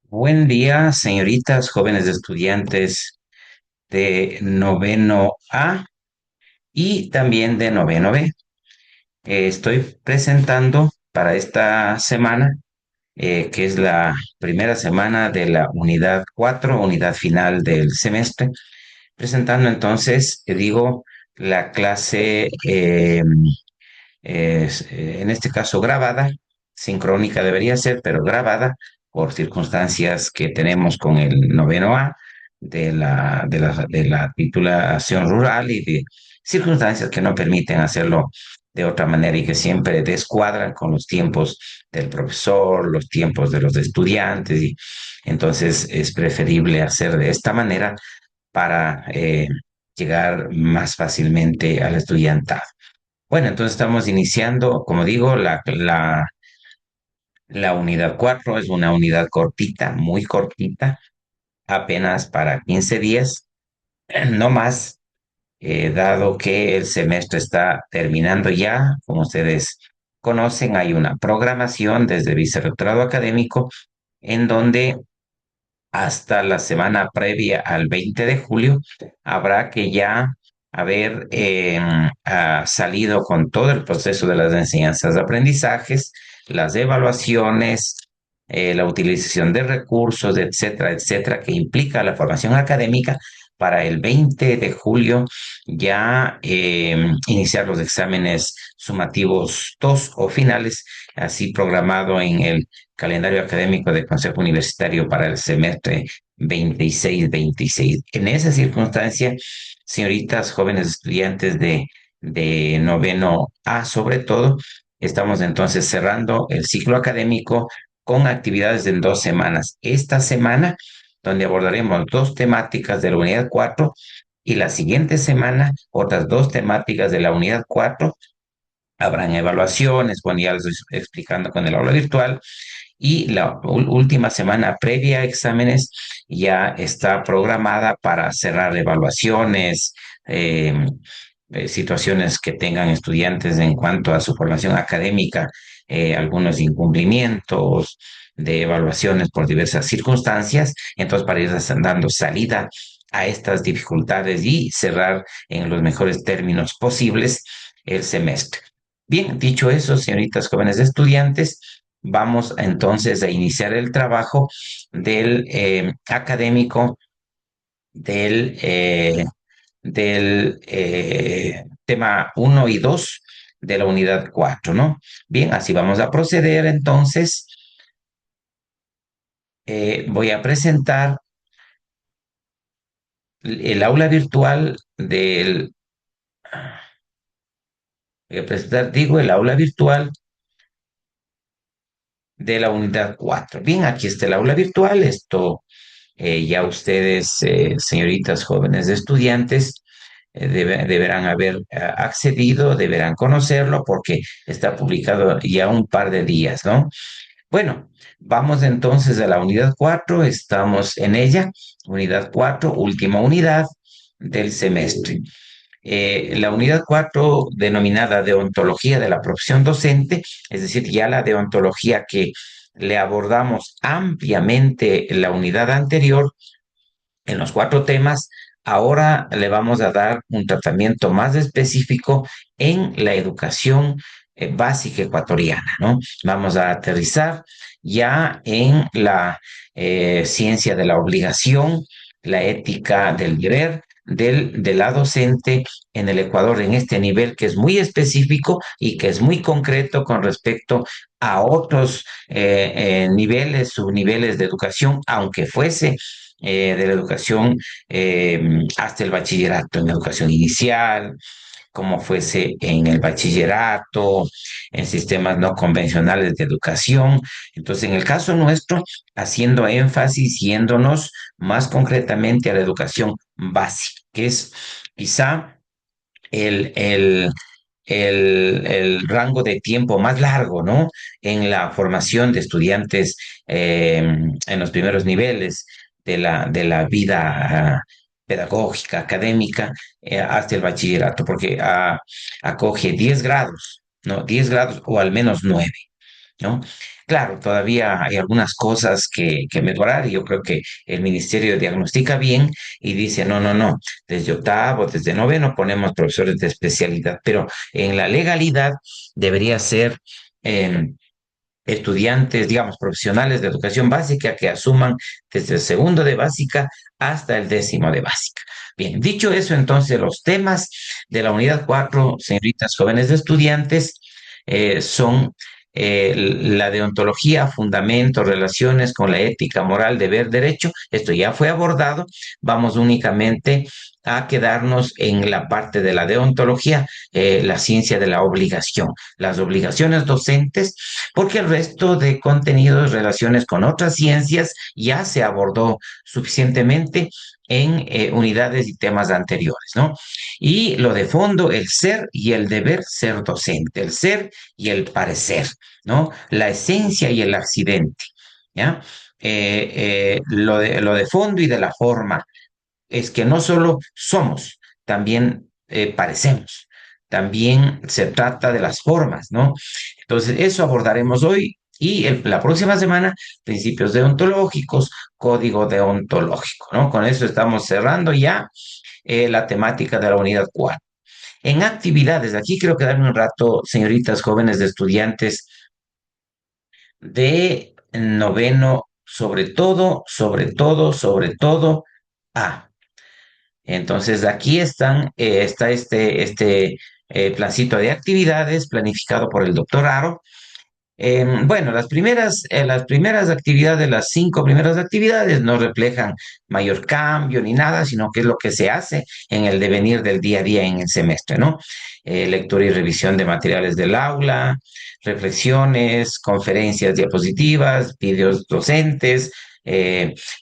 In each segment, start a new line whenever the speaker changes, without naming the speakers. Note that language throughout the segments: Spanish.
Buen día, señoritas, jóvenes estudiantes de noveno A y también de noveno B. Estoy presentando para esta semana, que es la primera semana de la unidad 4, unidad final del semestre, presentando entonces, digo, la clase en este caso grabada, sincrónica debería ser, pero grabada por circunstancias que tenemos con el noveno A de la titulación rural y de circunstancias que no permiten hacerlo de otra manera y que siempre descuadran con los tiempos del profesor, los tiempos de los estudiantes, y entonces es preferible hacer de esta manera para llegar más fácilmente al estudiantado. Bueno, entonces estamos iniciando, como digo, la unidad 4 es una unidad cortita, muy cortita, apenas para 15 días, no más, dado que el semestre está terminando ya. Como ustedes conocen, hay una programación desde Vicerrectorado Académico en donde hasta la semana previa al 20 de julio habrá que ya haber salido con todo el proceso de las enseñanzas de aprendizajes, las evaluaciones, la utilización de recursos, etcétera, etcétera, que implica la formación académica para el 20 de julio ya iniciar los exámenes sumativos 2 o finales, así programado en el calendario académico del Consejo Universitario para el semestre 26-26. En esa circunstancia, señoritas, jóvenes estudiantes de noveno A sobre todo, estamos entonces cerrando el ciclo académico con actividades en 2 semanas. Esta semana, donde abordaremos dos temáticas de la unidad 4, y la siguiente semana otras dos temáticas de la unidad 4. Habrán evaluaciones, bueno, ya les estoy explicando con el aula virtual, y la última semana previa a exámenes ya está programada para cerrar evaluaciones, eh, situaciones que tengan estudiantes en cuanto a su formación académica, algunos incumplimientos de evaluaciones por diversas circunstancias, entonces para ir dando salida a estas dificultades y cerrar en los mejores términos posibles el semestre. Bien, dicho eso, señoritas jóvenes estudiantes, vamos entonces a iniciar el trabajo del académico del tema uno y 2 de la unidad 4, ¿no? Bien, así vamos a proceder entonces. Voy a presentar el aula virtual voy a presentar, digo, el aula virtual de la unidad 4. Bien, aquí está el aula virtual. Esto ya ustedes, señoritas jóvenes estudiantes, deberán haber accedido, deberán conocerlo porque está publicado ya un par de días, ¿no? Bueno, vamos entonces a la unidad 4. Estamos en ella, unidad 4, última unidad del semestre. La unidad 4, denominada Deontología de la Profesión Docente, es decir, ya la deontología que le abordamos ampliamente en la unidad anterior, en los 4 temas, ahora le vamos a dar un tratamiento más específico en la educación básica ecuatoriana, ¿no? Vamos a aterrizar ya en la ciencia de la obligación, la ética del deber de la docente en el Ecuador, en este nivel que es muy específico y que es muy concreto con respecto a otros niveles, subniveles de educación, aunque fuese de la educación hasta el bachillerato, en la educación inicial, como fuese en el bachillerato, en sistemas no convencionales de educación. Entonces, en el caso nuestro, haciendo énfasis, yéndonos más concretamente a la educación básica, que es quizá el, el, el rango de tiempo más largo, ¿no? En la formación de estudiantes en los primeros niveles de la vida pedagógica, académica, hasta el bachillerato, porque acoge 10 grados, ¿no? 10 grados o al menos 9. ¿no? Claro, todavía hay algunas cosas que mejorar y yo creo que el ministerio diagnostica bien y dice, no, no, no, desde octavo, desde noveno ponemos profesores de especialidad, pero en la legalidad debería ser... em, estudiantes, digamos, profesionales de educación básica que asuman desde el segundo de básica hasta el décimo de básica. Bien, dicho eso, entonces los temas de la unidad 4, señoritas jóvenes de estudiantes, son la deontología, fundamentos, relaciones con la ética, moral, deber, derecho. Esto ya fue abordado. Vamos únicamente a quedarnos en la parte de la deontología, la ciencia de la obligación, las obligaciones docentes, porque el resto de contenidos, relaciones con otras ciencias, ya se abordó suficientemente en unidades y temas anteriores, ¿no? Y lo de fondo, el ser y el deber ser docente, el ser y el parecer, ¿no? La esencia y el accidente, ¿ya? Lo de fondo y de la forma es que no solo somos, también parecemos. También se trata de las formas, ¿no? Entonces, eso abordaremos hoy y la próxima semana, principios deontológicos, código deontológico, ¿no? Con eso estamos cerrando ya la temática de la unidad 4. En actividades, aquí quiero quedarme un rato, señoritas jóvenes de estudiantes de noveno, sobre todo, A. Entonces, aquí está este plancito de actividades planificado por el doctor Aro. Bueno, las primeras actividades, las 5 primeras actividades no reflejan mayor cambio ni nada, sino que es lo que se hace en el devenir del día a día en el semestre, ¿no? Lectura y revisión de materiales del aula, reflexiones, conferencias diapositivas, videos docentes,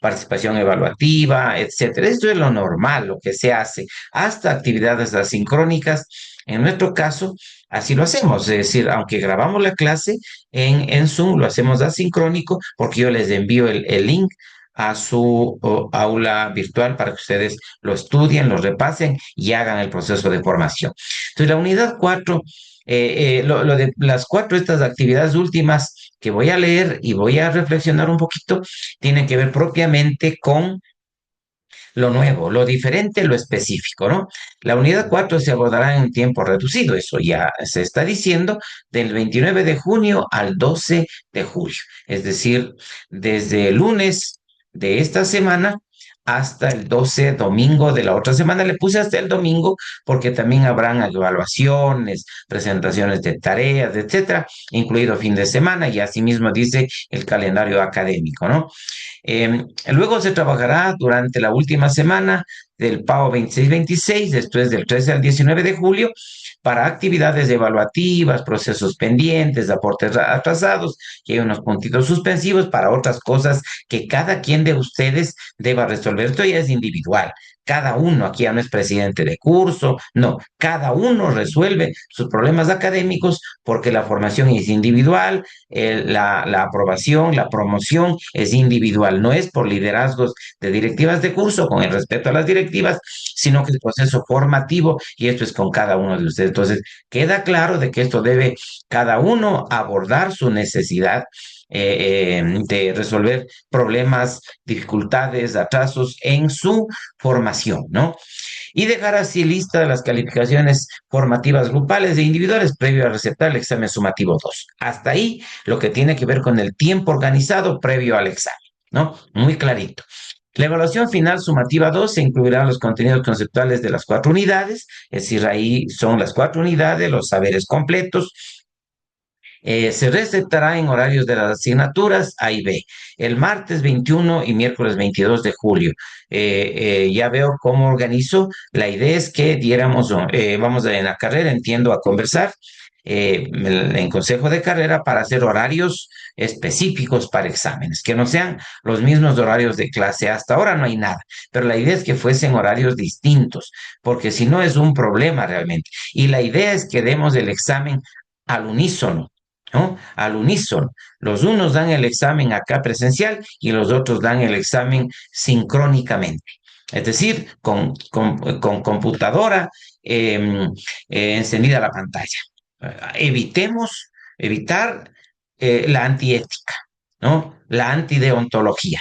participación evaluativa, etcétera. Esto es lo normal, lo que se hace, hasta actividades asincrónicas. En nuestro caso, así lo hacemos, es decir, aunque grabamos la clase, en Zoom, lo hacemos asincrónico porque yo les envío el link a su aula virtual para que ustedes lo estudien, lo repasen y hagan el proceso de formación. Entonces, la unidad 4, lo de las 4 estas actividades últimas que voy a leer y voy a reflexionar un poquito, tienen que ver propiamente con lo nuevo, lo diferente, lo específico, ¿no? La unidad 4 se abordará en un tiempo reducido, eso ya se está diciendo, del 29 de junio al 12 de julio, es decir, desde el lunes de esta semana hasta el 12 domingo de la otra semana. Le puse hasta el domingo porque también habrán evaluaciones, presentaciones de tareas, etcétera, incluido fin de semana, y asimismo dice el calendario académico, ¿no? Luego se trabajará durante la última semana del PAO 26-26, después del 13 al 19 de julio, para actividades evaluativas, procesos pendientes, aportes atrasados, y hay unos puntitos suspensivos para otras cosas que cada quien de ustedes deba resolver. Esto ya es individual. Cada uno, aquí ya no es presidente de curso, no, cada uno resuelve sus problemas académicos porque la formación es individual, la aprobación, la promoción es individual, no es por liderazgos de directivas de curso, con el respeto a las directivas, sino que el proceso formativo, y esto es con cada uno de ustedes. Entonces, queda claro de que esto debe cada uno abordar su necesidad de resolver problemas, dificultades, atrasos en su formación, ¿no? Y dejar así lista de las calificaciones formativas grupales e individuales previo a receptar el examen sumativo 2. Hasta ahí lo que tiene que ver con el tiempo organizado previo al examen, ¿no? Muy clarito. La evaluación final sumativa 2 se incluirá los contenidos conceptuales de las 4 unidades, es decir, ahí son las 4 unidades, los saberes completos. Se recetará en horarios de las asignaturas A y B, el martes 21 y miércoles 22 de julio. Ya veo cómo organizo. La idea es que diéramos, vamos en la carrera, entiendo, a conversar en consejo de carrera para hacer horarios específicos para exámenes, que no sean los mismos horarios de clase. Hasta ahora no hay nada, pero la idea es que fuesen horarios distintos, porque si no es un problema realmente. Y la idea es que demos el examen al unísono, ¿no? Al unísono. Los unos dan el examen acá presencial y los otros dan el examen sincrónicamente. Es decir, con computadora encendida la pantalla. Evitar la antiética, ¿no? La antideontología,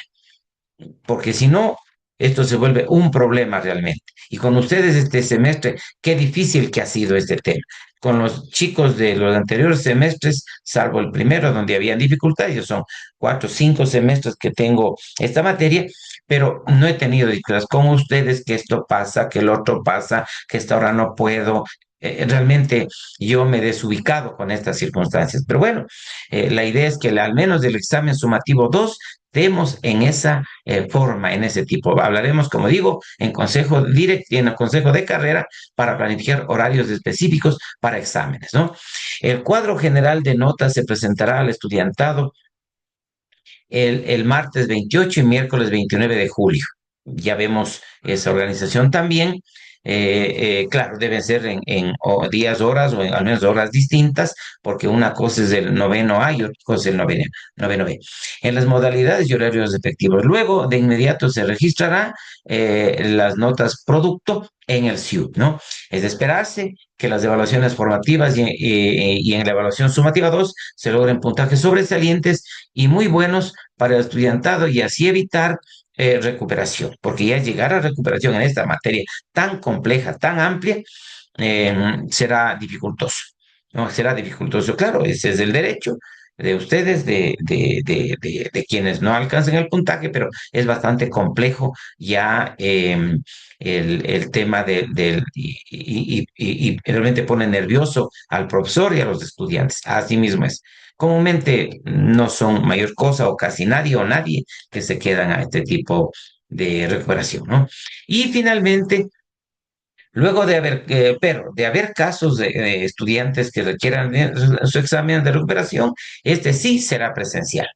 porque si no, esto se vuelve un problema realmente. Y con ustedes este semestre, qué difícil que ha sido este tema. Con los chicos de los anteriores semestres, salvo el primero donde habían dificultades, son 4 o 5 semestres que tengo esta materia, pero no he tenido dificultades con ustedes, que esto pasa, que el otro pasa, que esta hora no puedo. Realmente yo me he desubicado con estas circunstancias. Pero bueno, la idea es que al menos del examen sumativo 2 demos en esa forma, en ese tipo. Hablaremos, como digo, en consejo direct y en el consejo de carrera para planificar horarios específicos para exámenes, ¿no? El cuadro general de notas se presentará al estudiantado el martes 28 y miércoles 29 de julio. Ya vemos esa organización también. Claro, deben ser en días, horas o al menos horas distintas, porque una cosa es el noveno A y otra cosa es el noveno B. En las modalidades y horarios efectivos. Luego, de inmediato se registrará las notas producto en el SIUT, ¿no? Es de esperarse que las evaluaciones formativas y en la evaluación sumativa 2 se logren puntajes sobresalientes y muy buenos para el estudiantado y así evitar recuperación, porque ya llegar a recuperación en esta materia tan compleja, tan amplia, será dificultoso, ¿no? Será dificultoso, claro, ese es el derecho de ustedes, de quienes no alcancen el puntaje, pero es bastante complejo ya el tema y realmente pone nervioso al profesor y a los estudiantes. Así mismo es. Comúnmente no son mayor cosa o casi nadie o nadie que se quedan a este tipo de recuperación, ¿no? Y finalmente, luego de haber casos de estudiantes que requieran su examen de recuperación, este sí será presencial.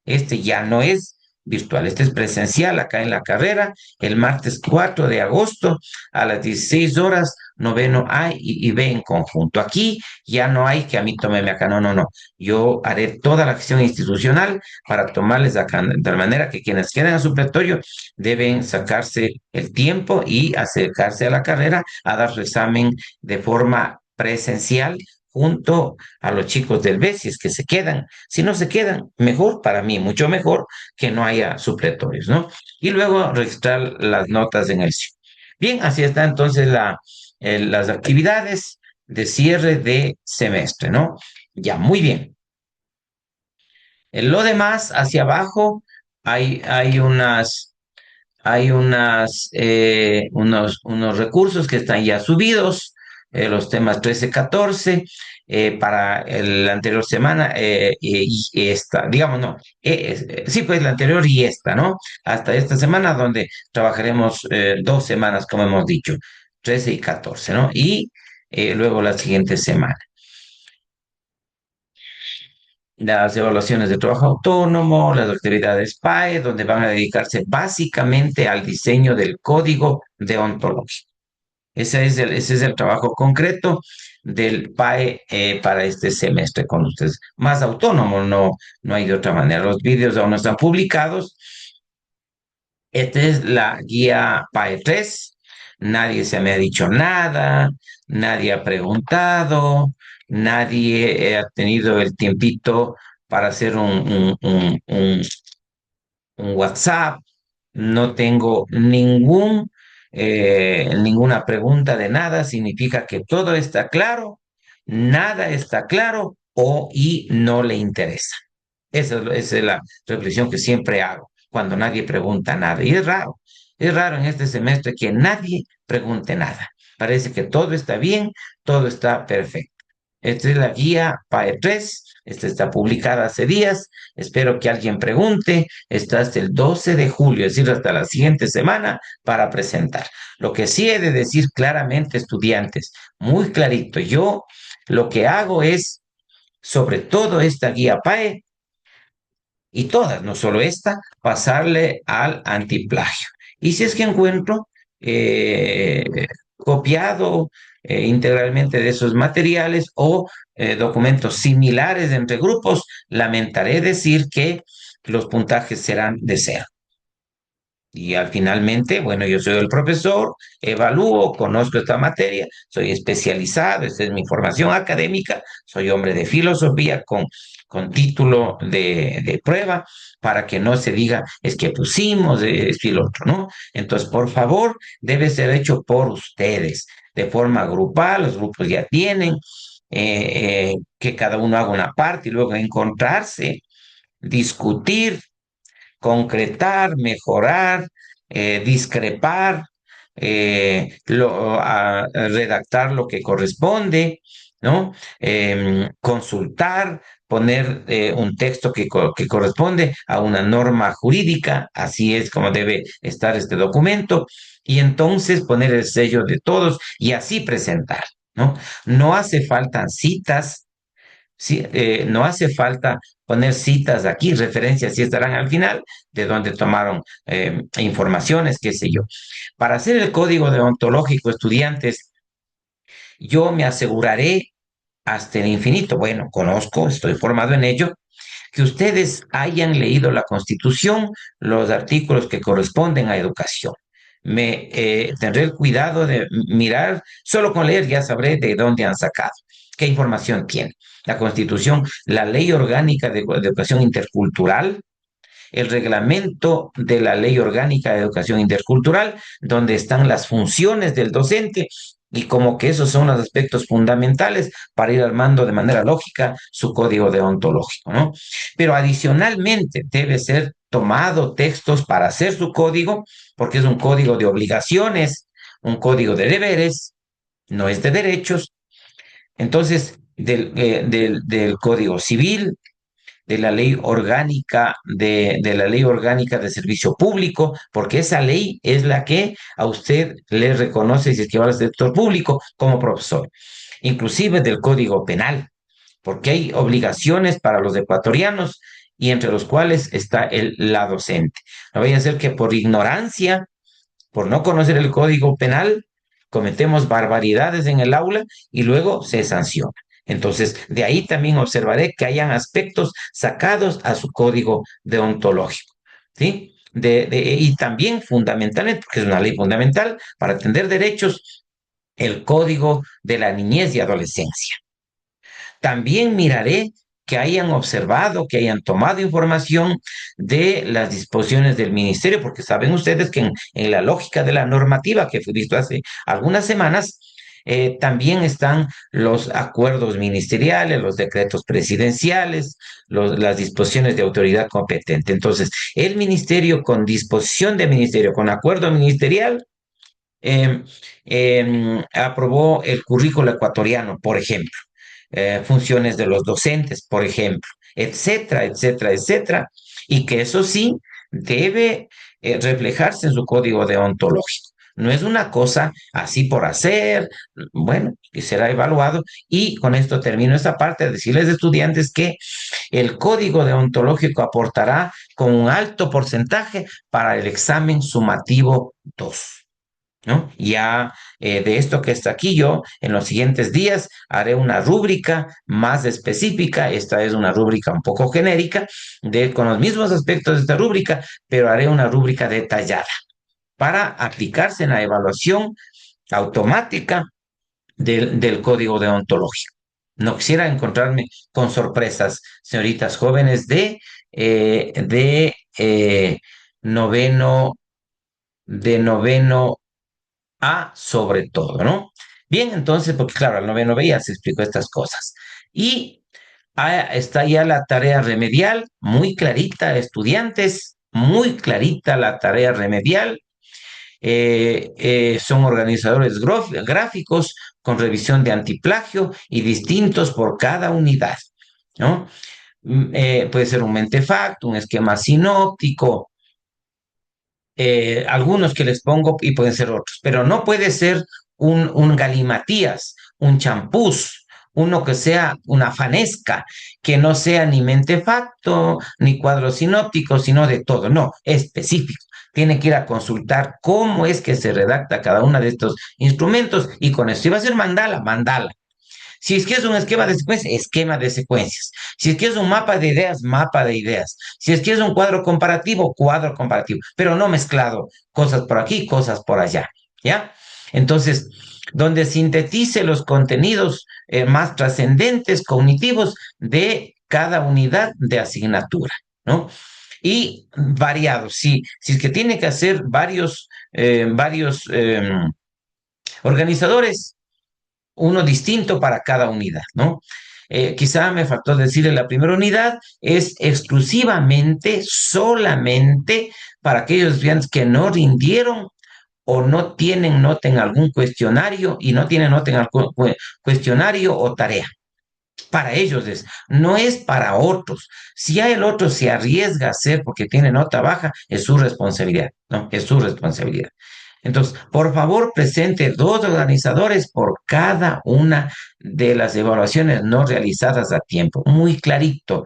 Este ya no es virtual, este es presencial acá en la carrera, el martes 4 de agosto a las 16 horas, noveno A y B en conjunto. Aquí ya no hay que a mí tómeme acá, no, no, no. Yo haré toda la acción institucional para tomarles acá, de tal manera que quienes queden a supletorio deben sacarse el tiempo y acercarse a la carrera a dar su examen de forma presencial junto a los chicos del B, si es que se quedan. Si no se quedan, mejor para mí, mucho mejor que no haya supletorios, ¿no? Y luego registrar las notas en el sitio. Bien, así está entonces las actividades de cierre de semestre, ¿no? Ya, muy bien. En lo demás, hacia abajo, hay unos recursos que están ya subidos, los temas 13, 14, para la anterior semana y esta, digamos, no, sí, pues la anterior y esta, ¿no? Hasta esta semana donde trabajaremos 2 semanas, como hemos dicho, 13 y 14, ¿no? Y luego la siguiente semana las evaluaciones de trabajo autónomo, las actividades PAE, donde van a dedicarse básicamente al diseño del código deontológico. Ese es el trabajo concreto del PAE para este semestre con ustedes. Más autónomo, no, no hay de otra manera. Los vídeos aún no están publicados. Esta es la guía PAE 3. Nadie se me ha dicho nada, nadie ha preguntado, nadie ha tenido el tiempito para hacer un WhatsApp, no tengo ninguna pregunta de nada, significa que todo está claro, nada está claro y no le interesa. Esa es la reflexión que siempre hago cuando nadie pregunta nada. Y es raro en este semestre que nadie pregunte nada. Parece que todo está bien, todo está perfecto. Esta es la guía PAE 3. Esta está publicada hace días. Espero que alguien pregunte. Está hasta el 12 de julio, es decir, hasta la siguiente semana para presentar. Lo que sí he de decir claramente, estudiantes, muy clarito, yo lo que hago es, sobre todo esta guía PAE, y todas, no solo esta, pasarle al antiplagio. Y si es que encuentro eh, copiado integralmente de esos materiales o documentos similares entre grupos, lamentaré decir que los puntajes serán de cero. Y al finalmente, bueno, yo soy el profesor, evalúo, conozco esta materia, soy especializado, esta es mi formación académica, soy hombre de filosofía con título de prueba, para que no se diga, es que pusimos esto y lo otro, ¿no? Entonces, por favor, debe ser hecho por ustedes, de forma grupal, los grupos ya tienen, que cada uno haga una parte y luego encontrarse, discutir, concretar, mejorar, discrepar, redactar lo que corresponde, ¿no? Consultar, poner un texto que corresponde a una norma jurídica, así es como debe estar este documento, y entonces poner el sello de todos y así presentar, ¿no? No hace falta citas. Sí, no hace falta poner citas aquí, referencias, si estarán al final, de donde tomaron informaciones, qué sé yo. Para hacer el código deontológico, estudiantes, yo me aseguraré hasta el infinito, bueno, conozco, estoy formado en ello, que ustedes hayan leído la Constitución, los artículos que corresponden a educación. Tendré el cuidado de mirar, solo con leer ya sabré de dónde han sacado, qué información tiene. La Constitución, la Ley Orgánica de Educación Intercultural, el reglamento de la Ley Orgánica de Educación Intercultural, donde están las funciones del docente y como que esos son los aspectos fundamentales para ir armando de manera lógica su código deontológico, ¿no? Pero adicionalmente debe ser tomado textos para hacer su código, porque es un código de obligaciones, un código de deberes, no es de derechos. Entonces, del Código Civil, de la ley orgánica de la ley orgánica de servicio público, porque esa ley es la que a usted le reconoce si es que va al sector público como profesor, inclusive del Código Penal, porque hay obligaciones para los ecuatorianos y entre los cuales está la docente. No vaya a ser que por ignorancia, por no conocer el Código Penal, cometemos barbaridades en el aula y luego se sanciona. Entonces, de ahí también observaré que hayan aspectos sacados a su código deontológico, ¿sí? Y también fundamentalmente, porque es una ley fundamental para atender derechos, el código de la niñez y adolescencia. También miraré que hayan observado, que hayan tomado información de las disposiciones del ministerio, porque saben ustedes que en la lógica de la normativa que fue visto hace algunas semanas, también están los acuerdos ministeriales, los decretos presidenciales, las disposiciones de autoridad competente. Entonces, el ministerio con disposición de ministerio, con acuerdo ministerial, eh, aprobó el currículo ecuatoriano, por ejemplo, funciones de los docentes, por ejemplo, etcétera, etcétera, etcétera, y que eso sí debe reflejarse en su código deontológico. No es una cosa así por hacer, bueno, que será evaluado. Y con esto termino esta parte de decirles, estudiantes, que el código deontológico aportará con un alto porcentaje para el examen sumativo 2. ¿No? Ya de esto que está aquí, yo en los siguientes días haré una rúbrica más específica. Esta es una rúbrica un poco genérica, con los mismos aspectos de esta rúbrica, pero haré una rúbrica detallada para aplicarse en la evaluación automática del código deontológico. No quisiera encontrarme con sorpresas, señoritas jóvenes de noveno, de noveno A sobre todo, ¿no? Bien, entonces, porque claro, al noveno B ya se explicó estas cosas. Y está ya la tarea remedial, muy clarita, estudiantes, muy clarita la tarea remedial. Son organizadores gráficos con revisión de antiplagio y distintos por cada unidad, ¿no? Puede ser un mentefacto, un esquema sinóptico, algunos que les pongo y pueden ser otros, pero no puede ser un galimatías, un champús, uno que sea una fanesca, que no sea ni mentefacto, ni cuadro sinóptico, sino de todo, no, específico. Tiene que ir a consultar cómo es que se redacta cada uno de estos instrumentos y con esto iba a ser mandala, mandala. Si es que es un esquema de secuencias, esquema de secuencias. Si es que es un mapa de ideas, mapa de ideas. Si es que es un cuadro comparativo, cuadro comparativo, pero no mezclado, cosas por aquí, cosas por allá, ¿ya? Entonces, donde sintetice los contenidos más trascendentes, cognitivos de cada unidad de asignatura, ¿no? Y variados, sí, si es que tiene que hacer varios organizadores, uno distinto para cada unidad, ¿no? Quizá me faltó decir en la primera unidad, es exclusivamente, solamente para aquellos estudiantes que no rindieron o no tienen nota en algún cuestionario y no tienen nota en algún cuestionario o tarea. Para ellos es, no es para otros. Si ya el otro se arriesga a hacer porque tiene nota baja, es su responsabilidad, ¿no? Es su responsabilidad. Entonces, por favor, presente dos organizadores por cada una de las evaluaciones no realizadas a tiempo. Muy clarito,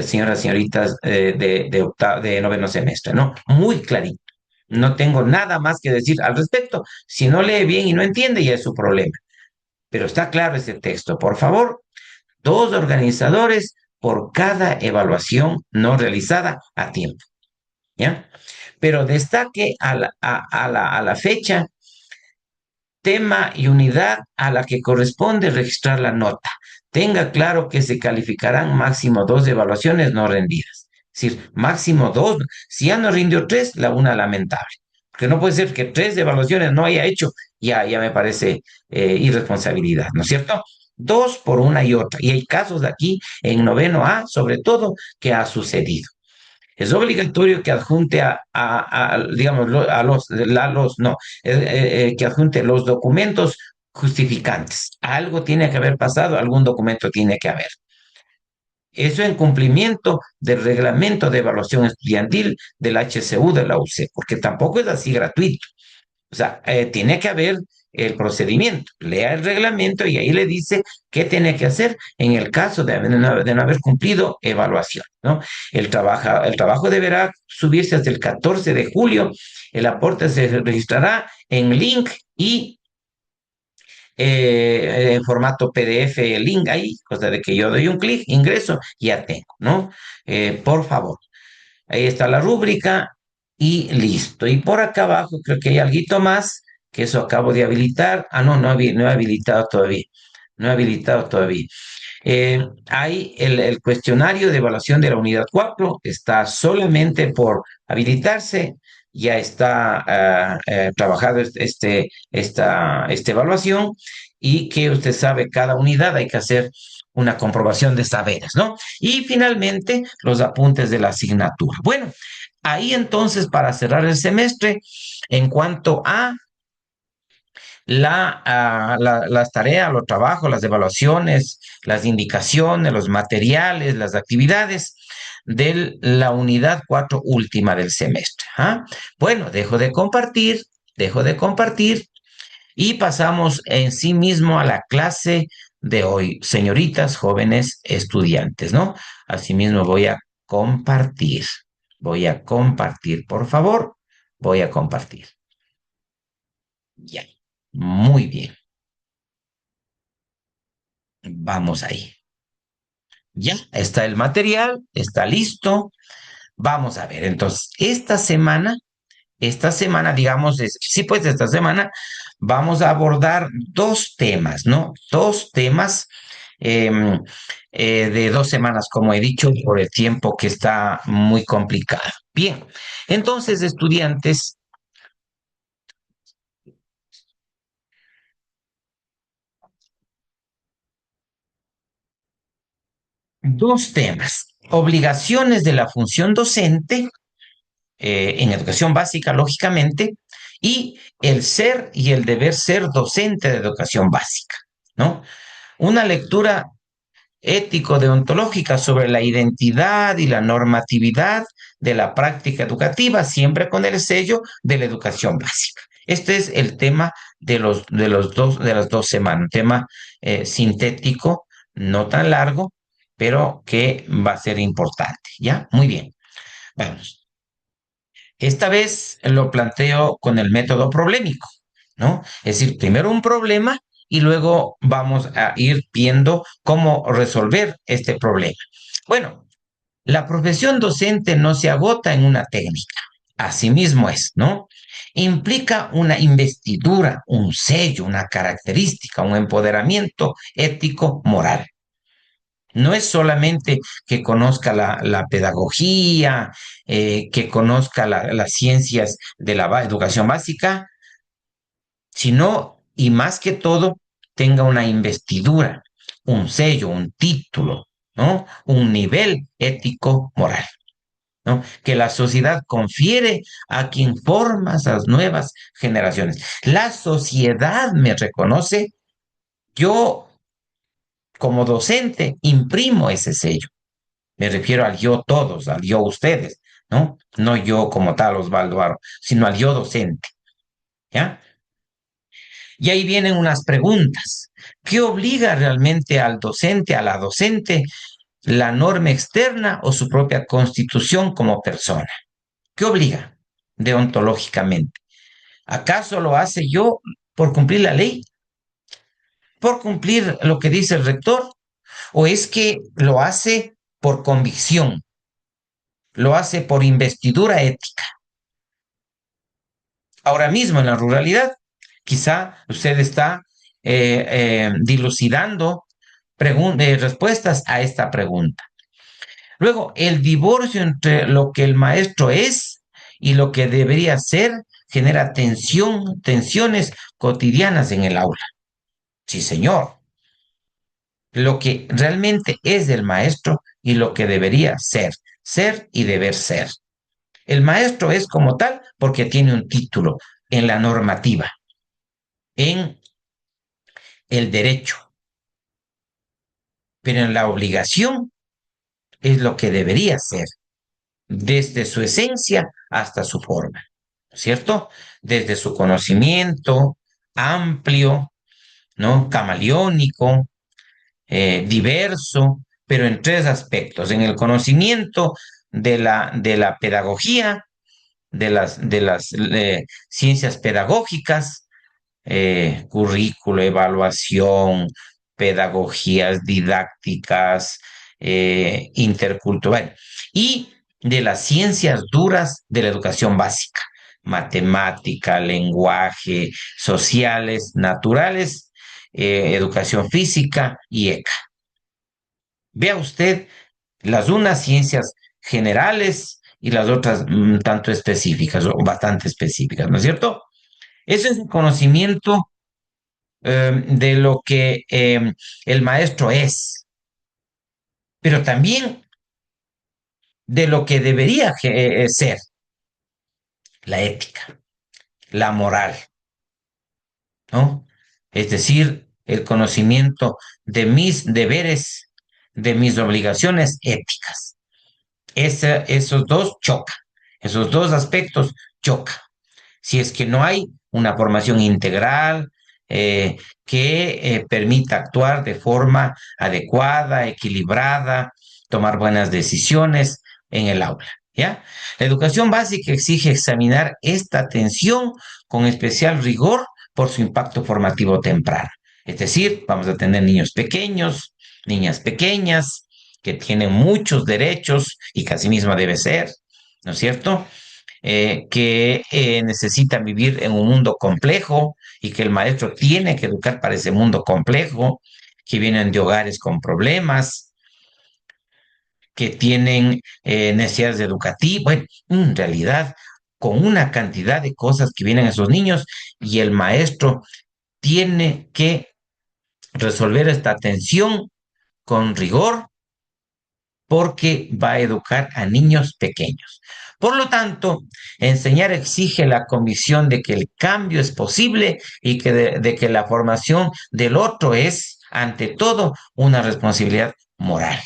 señoras y señoritas de noveno semestre, ¿no? Muy clarito. No tengo nada más que decir al respecto. Si no lee bien y no entiende, ya es su problema. Pero está claro ese texto. Por favor, dos organizadores por cada evaluación no realizada a tiempo, ¿ya? Pero destaque a la fecha, tema y unidad a la que corresponde registrar la nota. Tenga claro que se calificarán máximo dos evaluaciones no rendidas. Es decir, máximo dos. Si ya no rindió tres, la una lamentable. Porque no puede ser que tres evaluaciones no haya hecho, ya me parece irresponsabilidad, ¿no es cierto? Dos por una y otra. Y hay casos de aquí en noveno A, sobre todo, que ha sucedido. Es obligatorio que adjunte digamos, no, que adjunte los documentos justificantes. Algo tiene que haber pasado, algún documento tiene que haber. Eso en cumplimiento del reglamento de evaluación estudiantil del HCU de la UC, porque tampoco es así gratuito. O sea, tiene que haber el procedimiento. Lea el reglamento y ahí le dice qué tiene que hacer en el caso de no haber cumplido evaluación, ¿no? El trabajo deberá subirse hasta el 14 de julio. El aporte se registrará en link y en formato PDF, el link ahí, cosa de que yo doy un clic, ingreso, ya tengo, ¿no? Por favor. Ahí está la rúbrica y listo. Y por acá abajo creo que hay algo más, que eso acabo de habilitar. Ah, no, no he habilitado todavía. No he habilitado todavía. Hay el cuestionario de evaluación de la unidad 4, está solamente por habilitarse, ya está trabajado esta evaluación y que usted sabe, cada unidad hay que hacer una comprobación de saberes, ¿no? Y finalmente, los apuntes de la asignatura. Bueno, ahí entonces, para cerrar el semestre, en cuanto a las tareas, los trabajos, las evaluaciones, las indicaciones, los materiales, las actividades de la unidad 4 última del semestre. ¿Ah? Bueno, dejo de compartir y pasamos en sí mismo a la clase de hoy, señoritas, jóvenes estudiantes, ¿no? Asimismo voy a compartir, por favor, voy a compartir. Ya, muy bien, vamos ahí. Ya está el material, está listo. Vamos a ver, entonces, esta semana, digamos, sí, pues esta semana vamos a abordar dos temas, ¿no? Dos temas em, de 2 semanas, como he dicho, por el tiempo que está muy complicado. Bien, entonces, estudiantes, dos temas. Obligaciones de la función docente en educación básica, lógicamente, y el ser y el deber ser docente de educación básica, ¿no? Una lectura ético-deontológica sobre la identidad y la normatividad de la práctica educativa, siempre con el sello de la educación básica. Este es el tema de las 2 semanas, un tema sintético, no tan largo, pero que va a ser importante. ¿Ya? Muy bien. Vamos. Esta vez lo planteo con el método problemático, ¿no? Es decir, primero un problema y luego vamos a ir viendo cómo resolver este problema. Bueno, la profesión docente no se agota en una técnica, asimismo es, ¿no? Implica una investidura, un sello, una característica, un empoderamiento ético, moral. No es solamente que conozca la pedagogía, que conozca las ciencias de la educación básica, sino, y más que todo, tenga una investidura, un sello, un título, ¿no? Un nivel ético moral, ¿no? Que la sociedad confiere a quien forma esas nuevas generaciones. La sociedad me reconoce, yo como docente imprimo ese sello. Me refiero al yo todos, al yo ustedes, ¿no? No yo como tal Osvaldo Aro, sino al yo docente, ¿ya? Y ahí vienen unas preguntas. ¿Qué obliga realmente al docente, a la docente, la norma externa o su propia constitución como persona? ¿Qué obliga deontológicamente? ¿Acaso lo hace yo por cumplir la ley? ¿Por cumplir lo que dice el rector? ¿O es que lo hace por convicción? ¿Lo hace por investidura ética? Ahora mismo en la ruralidad, quizá usted está dilucidando respuestas a esta pregunta. Luego, el divorcio entre lo que el maestro es y lo que debería ser genera tensiones cotidianas en el aula. Sí, señor. Lo que realmente es del maestro y lo que debería ser y deber ser. El maestro es como tal porque tiene un título en la normativa, en el derecho, pero en la obligación es lo que debería ser, desde su esencia hasta su forma, ¿cierto? Desde su conocimiento amplio, ¿no? Camaleónico, diverso, pero en tres aspectos: en el conocimiento de la pedagogía, de las ciencias pedagógicas, currículo, evaluación, pedagogías didácticas, intercultural, y de las ciencias duras de la educación básica: matemática, lenguaje, sociales, naturales, educación física y ECA. Vea usted las unas ciencias generales y las otras tanto específicas o bastante específicas, ¿no es cierto? Ese es el conocimiento de lo que el maestro es, pero también de lo que debería ser la ética, la moral, ¿no? Es decir, el conocimiento de mis deberes, de mis obligaciones éticas. Esos dos chocan, esos dos aspectos chocan. Si es que no hay una formación integral que permita actuar de forma adecuada, equilibrada, tomar buenas decisiones en el aula, ¿ya? La educación básica exige examinar esta atención con especial rigor por su impacto formativo temprano. Es decir, vamos a tener niños pequeños, niñas pequeñas, que tienen muchos derechos y que así mismo debe ser, ¿no es cierto? Que necesitan vivir en un mundo complejo y que el maestro tiene que educar para ese mundo complejo, que vienen de hogares con problemas, que tienen necesidades educativas, bueno, en realidad, con una cantidad de cosas que vienen a esos niños, y el maestro tiene que resolver esta tensión con rigor porque va a educar a niños pequeños. Por lo tanto, enseñar exige la convicción de que el cambio es posible y que de que la formación del otro es, ante todo, una responsabilidad moral.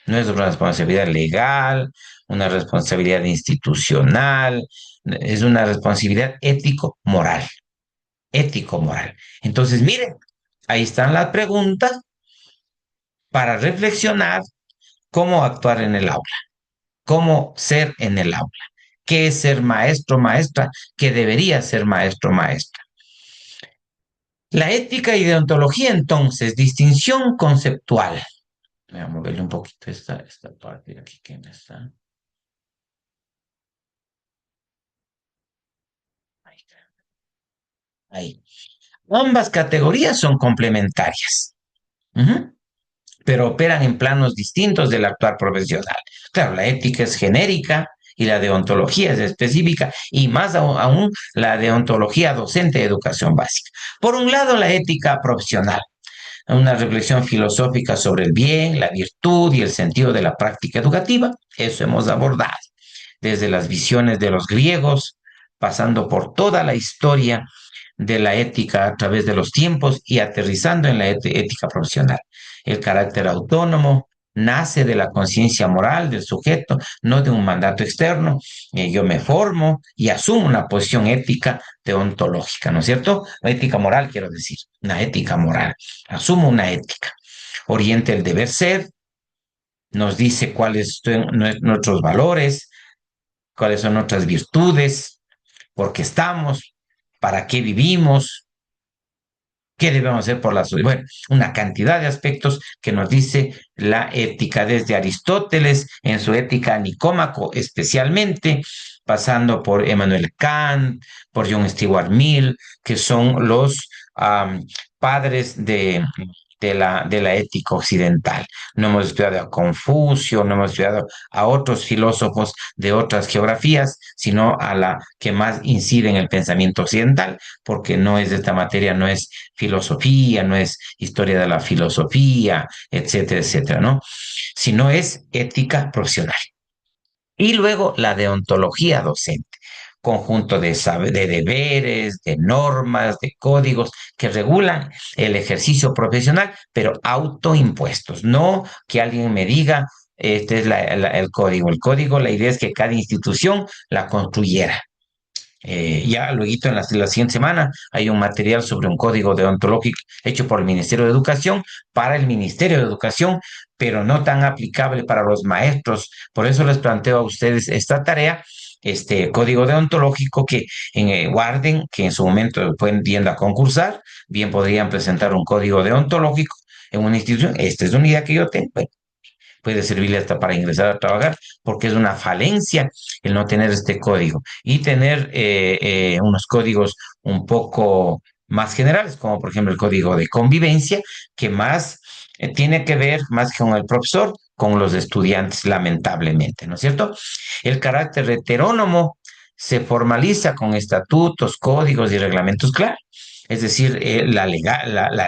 No es una responsabilidad legal, una responsabilidad institucional, es una responsabilidad ético-moral. Ético-moral. Entonces, miren, ahí están las preguntas para reflexionar cómo actuar en el aula, cómo ser en el aula, qué es ser maestro, maestra, qué debería ser maestro, maestra. La ética y deontología, entonces, distinción conceptual. Voy a moverle un poquito esta parte de aquí que me está. Ahí está. Ahí. Ambas categorías son complementarias. Ujú. Pero operan en planos distintos del actuar profesional. Claro, la ética es genérica y la deontología es específica, y más aún la deontología docente de educación básica. Por un lado, la ética profesional, una reflexión filosófica sobre el bien, la virtud y el sentido de la práctica educativa. Eso hemos abordado desde las visiones de los griegos, pasando por toda la historia de la ética a través de los tiempos y aterrizando en la ética profesional. El carácter autónomo nace de la conciencia moral del sujeto, no de un mandato externo. Yo me formo y asumo una posición ética deontológica, ¿no es cierto? Ética moral, quiero decir, una ética moral. Asumo una ética. Orienta el deber ser, nos dice cuáles son nuestros valores, cuáles son nuestras virtudes, por qué estamos, para qué vivimos, qué debemos hacer por la sociedad. Bueno, una cantidad de aspectos que nos dice la ética, desde Aristóteles en su ética Nicómaco especialmente, pasando por Emmanuel Kant, por John Stuart Mill, que son los padres de la ética occidental. No hemos estudiado a Confucio, no hemos estudiado a otros filósofos de otras geografías, sino a la que más incide en el pensamiento occidental, porque no es de esta materia, no es filosofía, no es historia de la filosofía, etcétera, etcétera, ¿no? Sino es ética profesional. Y luego la deontología docente, conjunto de deberes, de normas, de códigos que regulan el ejercicio profesional, pero autoimpuestos, no que alguien me diga, este es el código. El código, la idea es que cada institución la construyera. Ya luego en la siguiente semana hay un material sobre un código deontológico hecho por el Ministerio de Educación para el Ministerio de Educación, pero no tan aplicable para los maestros. Por eso les planteo a ustedes esta tarea, este código deontológico que guarden, que en su momento pueden yendo a concursar, bien podrían presentar un código deontológico en una institución. Esta es una idea que yo tengo. Bueno, puede servirle hasta para ingresar a trabajar, porque es una falencia el no tener este código y tener unos códigos un poco más generales, como por ejemplo el código de convivencia, que más tiene que ver más que con el profesor, con los estudiantes, lamentablemente, ¿no es cierto? El carácter heterónomo se formaliza con estatutos, códigos y reglamentos claros. Es decir, la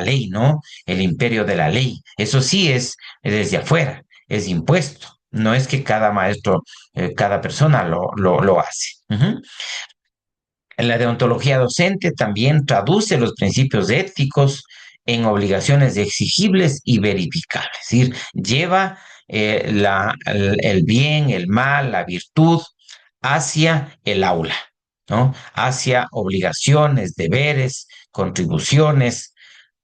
ley, ¿no? El imperio de la ley. Eso sí es desde afuera, es impuesto. No es que cada maestro, cada persona lo hace. Ujú. La deontología docente también traduce los principios éticos en obligaciones exigibles y verificables. Es decir, lleva el bien, el mal, la virtud hacia el aula, ¿no? Hacia obligaciones, deberes, contribuciones,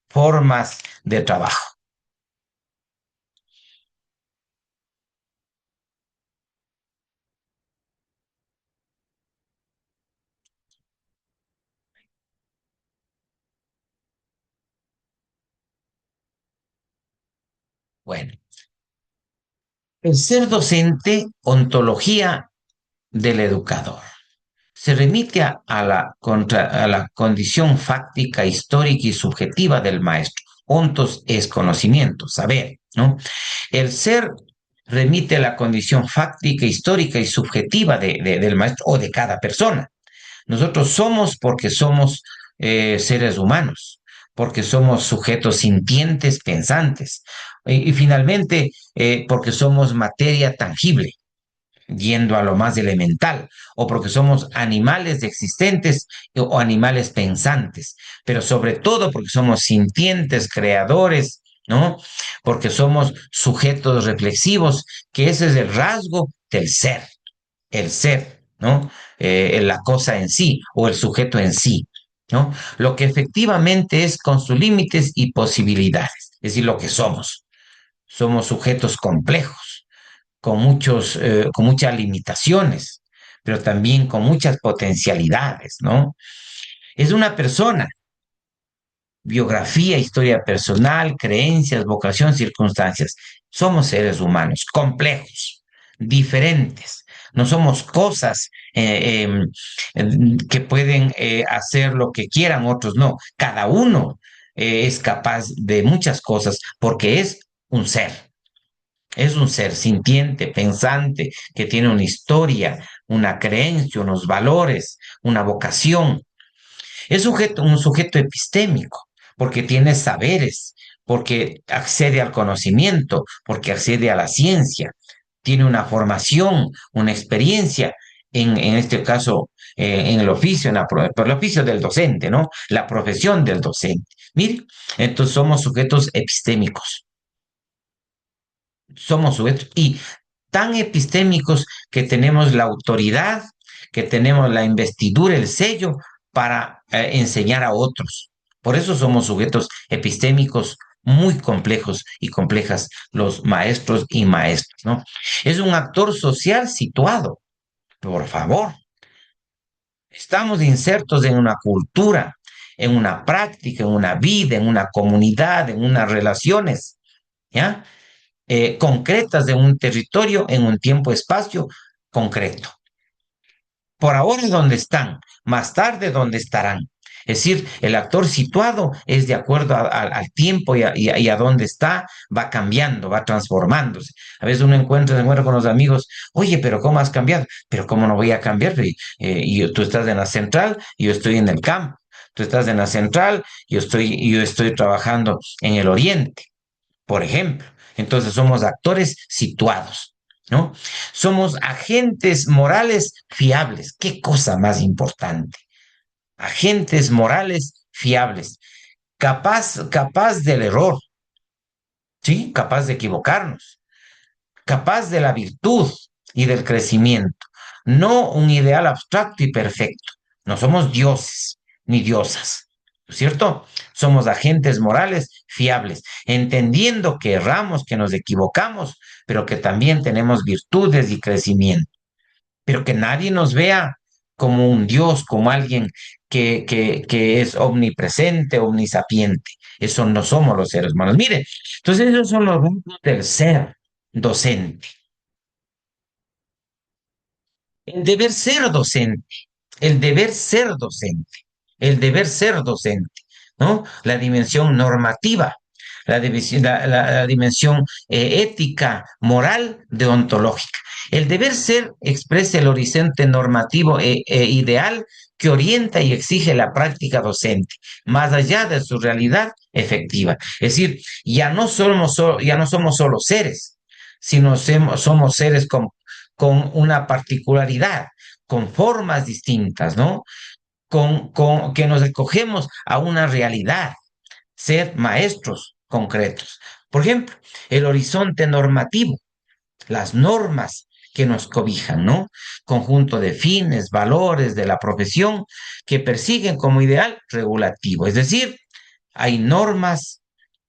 formas de trabajo. Bueno, el ser docente, ontología del educador. Se remite a la condición fáctica, histórica y subjetiva del maestro. Ontos es conocimiento, saber, ¿no? El ser remite a la condición fáctica, histórica y subjetiva del maestro o de cada persona. Nosotros somos porque somos seres humanos, porque somos sujetos sintientes, pensantes, y finalmente porque somos materia tangible, yendo a lo más elemental, o porque somos animales existentes o animales pensantes, pero sobre todo porque somos sintientes, creadores, ¿no? Porque somos sujetos reflexivos, que ese es el rasgo del ser, ¿no? La cosa en sí o el sujeto en sí, ¿no? Lo que efectivamente es con sus límites y posibilidades, es decir, lo que somos. Somos sujetos complejos con muchas limitaciones, pero también con muchas potencialidades, ¿no? Es una persona, biografía, historia personal, creencias, vocación, circunstancias. Somos seres humanos complejos, diferentes. No somos cosas que pueden hacer lo que quieran otros, no. Cada uno es capaz de muchas cosas porque es un ser. Es un ser sintiente, pensante, que tiene una historia, una creencia, unos valores, una vocación. Un sujeto epistémico, porque tiene saberes, porque accede al conocimiento, porque accede a la ciencia, tiene una formación, una experiencia, en este caso, en el oficio, por el oficio del docente, ¿no? La profesión del docente. Mire, entonces somos sujetos epistémicos, somos sujetos y tan epistémicos que tenemos la autoridad, que tenemos la investidura, el sello para enseñar a otros. Por eso somos sujetos epistémicos muy complejos y complejas los maestros y maestras, ¿no? Es un actor social situado, por favor. Estamos insertos en una cultura, en una práctica, en una vida, en una comunidad, en unas relaciones, ¿ya? Concretas de un territorio en un tiempo-espacio concreto. Por ahora donde están, más tarde donde estarán. Es decir, el actor situado es de acuerdo al tiempo y a dónde está, va cambiando, va transformándose. A veces uno se encuentra con los amigos, oye, pero ¿cómo has cambiado? Pero ¿cómo no voy a cambiar? Tú estás en la central y yo estoy en el campo. Tú estás en la central, yo estoy trabajando en el oriente, por ejemplo. Entonces somos actores situados, ¿no? Somos agentes morales fiables. ¿Qué cosa más importante? Agentes morales fiables, capaz del error, ¿sí? Capaz de equivocarnos, capaz de la virtud y del crecimiento, no un ideal abstracto y perfecto. No somos dioses ni diosas, ¿no es cierto? Somos agentes morales fiables, entendiendo que erramos, que nos equivocamos, pero que también tenemos virtudes y crecimiento, pero que nadie nos vea como un Dios, como alguien que es omnipresente, omnisapiente. Eso no somos los seres humanos. Mire, entonces esos son los rasgos del ser docente. El deber ser docente, el deber ser docente, el deber ser docente, ¿no? La dimensión normativa, la dimensión ética, moral, deontológica. El deber ser expresa el horizonte normativo ideal que orienta y exige la práctica docente, más allá de su realidad efectiva. Es decir, ya no somos solo seres, sino somos seres con una particularidad, con formas distintas, ¿no? Que nos recogemos a una realidad, ser maestros concretos. Por ejemplo, el horizonte normativo, las normas que nos cobijan, ¿no? Conjunto de fines, valores de la profesión que persiguen como ideal regulativo. Es decir, hay normas,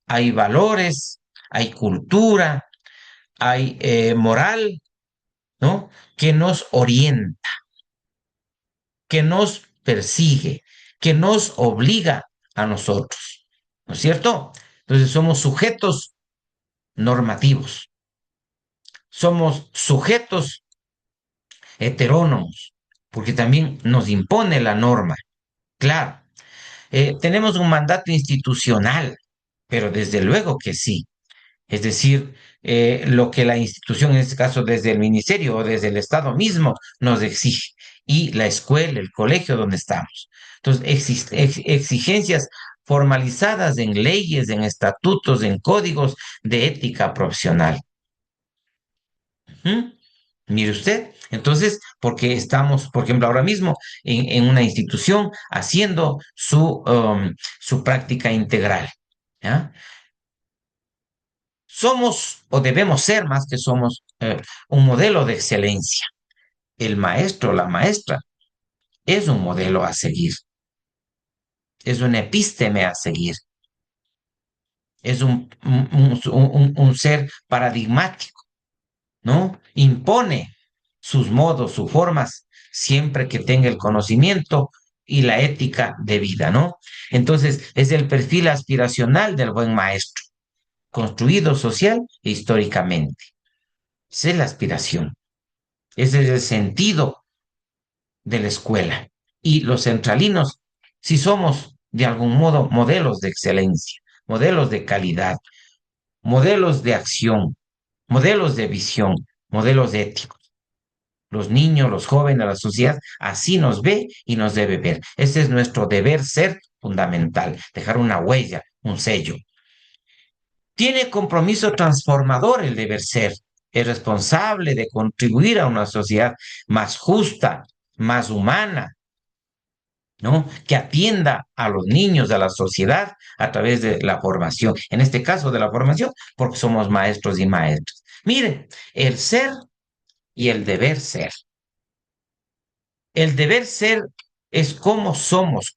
hay valores, hay cultura, hay moral, ¿no? Que nos orienta, que nos persigue, que nos obliga a nosotros, ¿no es cierto? Entonces somos sujetos normativos, somos sujetos heterónomos, porque también nos impone la norma. Claro, tenemos un mandato institucional, pero desde luego que sí. Es decir, lo que la institución, en este caso desde el ministerio o desde el Estado mismo, nos exige, y la escuela, el colegio donde estamos. Entonces, exigencias formalizadas en leyes, en estatutos, en códigos de ética profesional. ¿Mm? Mire usted, entonces, porque estamos, por ejemplo, ahora mismo en una institución haciendo su práctica integral. ¿Ya? Somos o debemos ser más que somos un modelo de excelencia. El maestro, la maestra, es un modelo a seguir, es un epísteme a seguir, es un ser paradigmático, ¿no? Impone sus modos, sus formas, siempre que tenga el conocimiento y la ética de vida, ¿no? Entonces, es el perfil aspiracional del buen maestro, construido social e históricamente. Esa es la aspiración, ese es el sentido de la escuela. Y los centralinos, si somos de algún modo modelos de excelencia, modelos de calidad, modelos de acción, modelos de visión, modelos de éticos. Los niños, los jóvenes, la sociedad, así nos ve y nos debe ver. Ese es nuestro deber ser fundamental, dejar una huella, un sello. Tiene compromiso transformador el deber ser. Es responsable de contribuir a una sociedad más justa, más humana, ¿no? Que atienda a los niños, a la sociedad, a través de la formación. En este caso, de la formación, porque somos maestros y maestras. Miren, el ser y el deber ser. El deber ser es cómo somos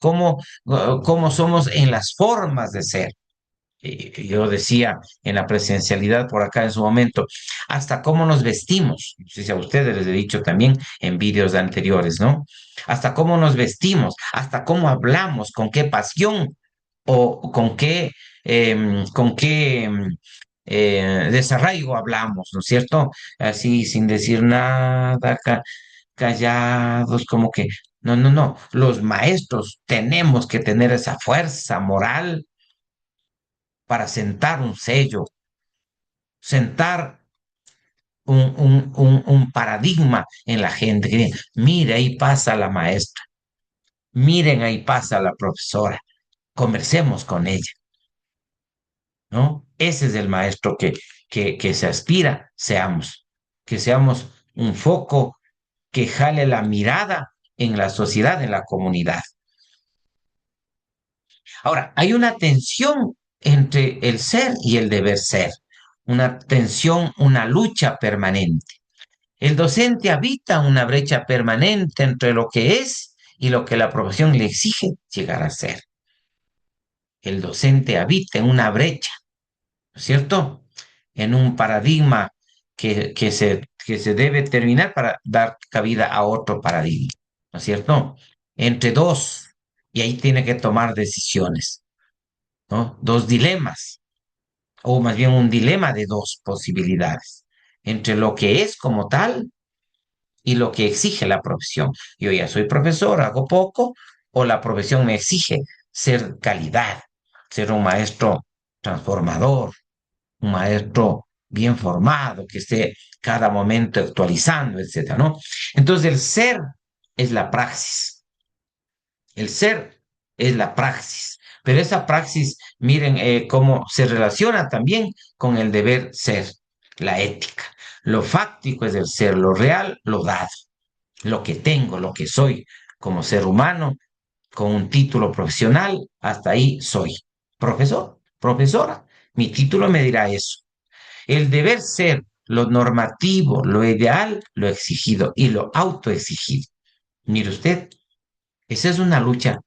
en las formas de ser. Yo decía en la presencialidad por acá en su momento, hasta cómo nos vestimos. No sé si a ustedes les he dicho también en vídeos anteriores, ¿no? Hasta cómo nos vestimos, hasta cómo hablamos, con qué pasión o con qué desarraigo hablamos, ¿no es cierto? Así sin decir nada, callados, como que, no, no, no. Los maestros tenemos que tener esa fuerza moral para sentar un sello, sentar un paradigma en la gente. Que diga, mire, ahí pasa la maestra, miren, ahí pasa la profesora, conversemos con ella, ¿no? Ese es el maestro que se aspira, que seamos un foco que jale la mirada en la sociedad, en la comunidad. Ahora, hay una tensión entre el ser y el deber ser, una tensión, una lucha permanente. El docente habita una brecha permanente entre lo que es y lo que la profesión le exige llegar a ser. El docente habita en una brecha, ¿no es cierto? En un paradigma que se debe terminar para dar cabida a otro paradigma, ¿no es cierto? Entre dos, y ahí tiene que tomar decisiones, ¿no? Dos dilemas, o más bien un dilema de dos posibilidades, entre lo que es como tal y lo que exige la profesión. Yo ya soy profesor, hago poco, o la profesión me exige ser calidad, ser un maestro transformador, un maestro bien formado, que esté cada momento actualizando, etcétera, ¿no? Entonces el ser es la praxis, el ser es la praxis, pero esa praxis, miren cómo se relaciona también con el deber ser, la ética. Lo fáctico es el ser, lo real, lo dado, lo que tengo, lo que soy como ser humano, con un título profesional, hasta ahí soy. Profesor, profesora, mi título me dirá eso. El deber ser, lo normativo, lo ideal, lo exigido y lo autoexigido. Mire usted, esa es una lucha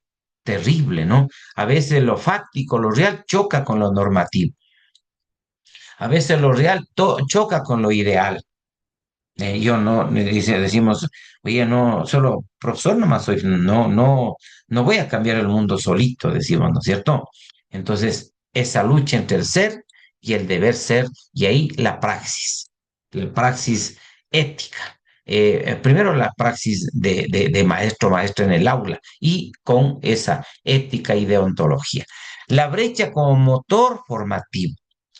terrible, ¿no? A veces lo fáctico, lo real choca con lo normativo. A veces lo real choca con lo ideal. Yo no, decimos, oye, no, solo profesor nomás soy, no, no, no voy a cambiar el mundo solito, decimos, ¿no es cierto? Entonces, esa lucha entre el ser y el deber ser, y ahí la praxis ética. Primero la praxis de maestro, maestra en el aula, y con esa ética y deontología. La brecha como motor formativo,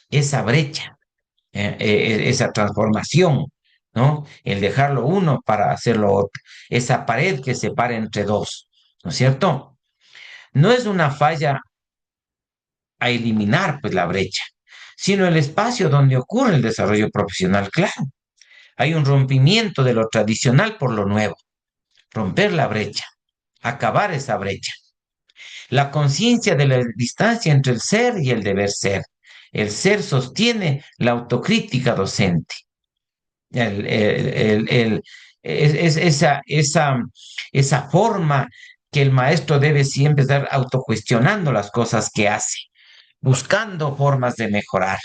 esa brecha esa transformación, ¿no? El dejarlo uno para hacerlo otro, esa pared que separa entre dos, ¿no es cierto? No es una falla a eliminar, pues, la brecha, sino el espacio donde ocurre el desarrollo profesional, claro. Hay un rompimiento de lo tradicional por lo nuevo, romper la brecha, acabar esa brecha. La conciencia de la distancia entre el ser y el deber ser. El ser sostiene la autocrítica docente. el, el, el- esa forma que el maestro debe siempre estar autocuestionando las cosas que hace, buscando formas de mejorar.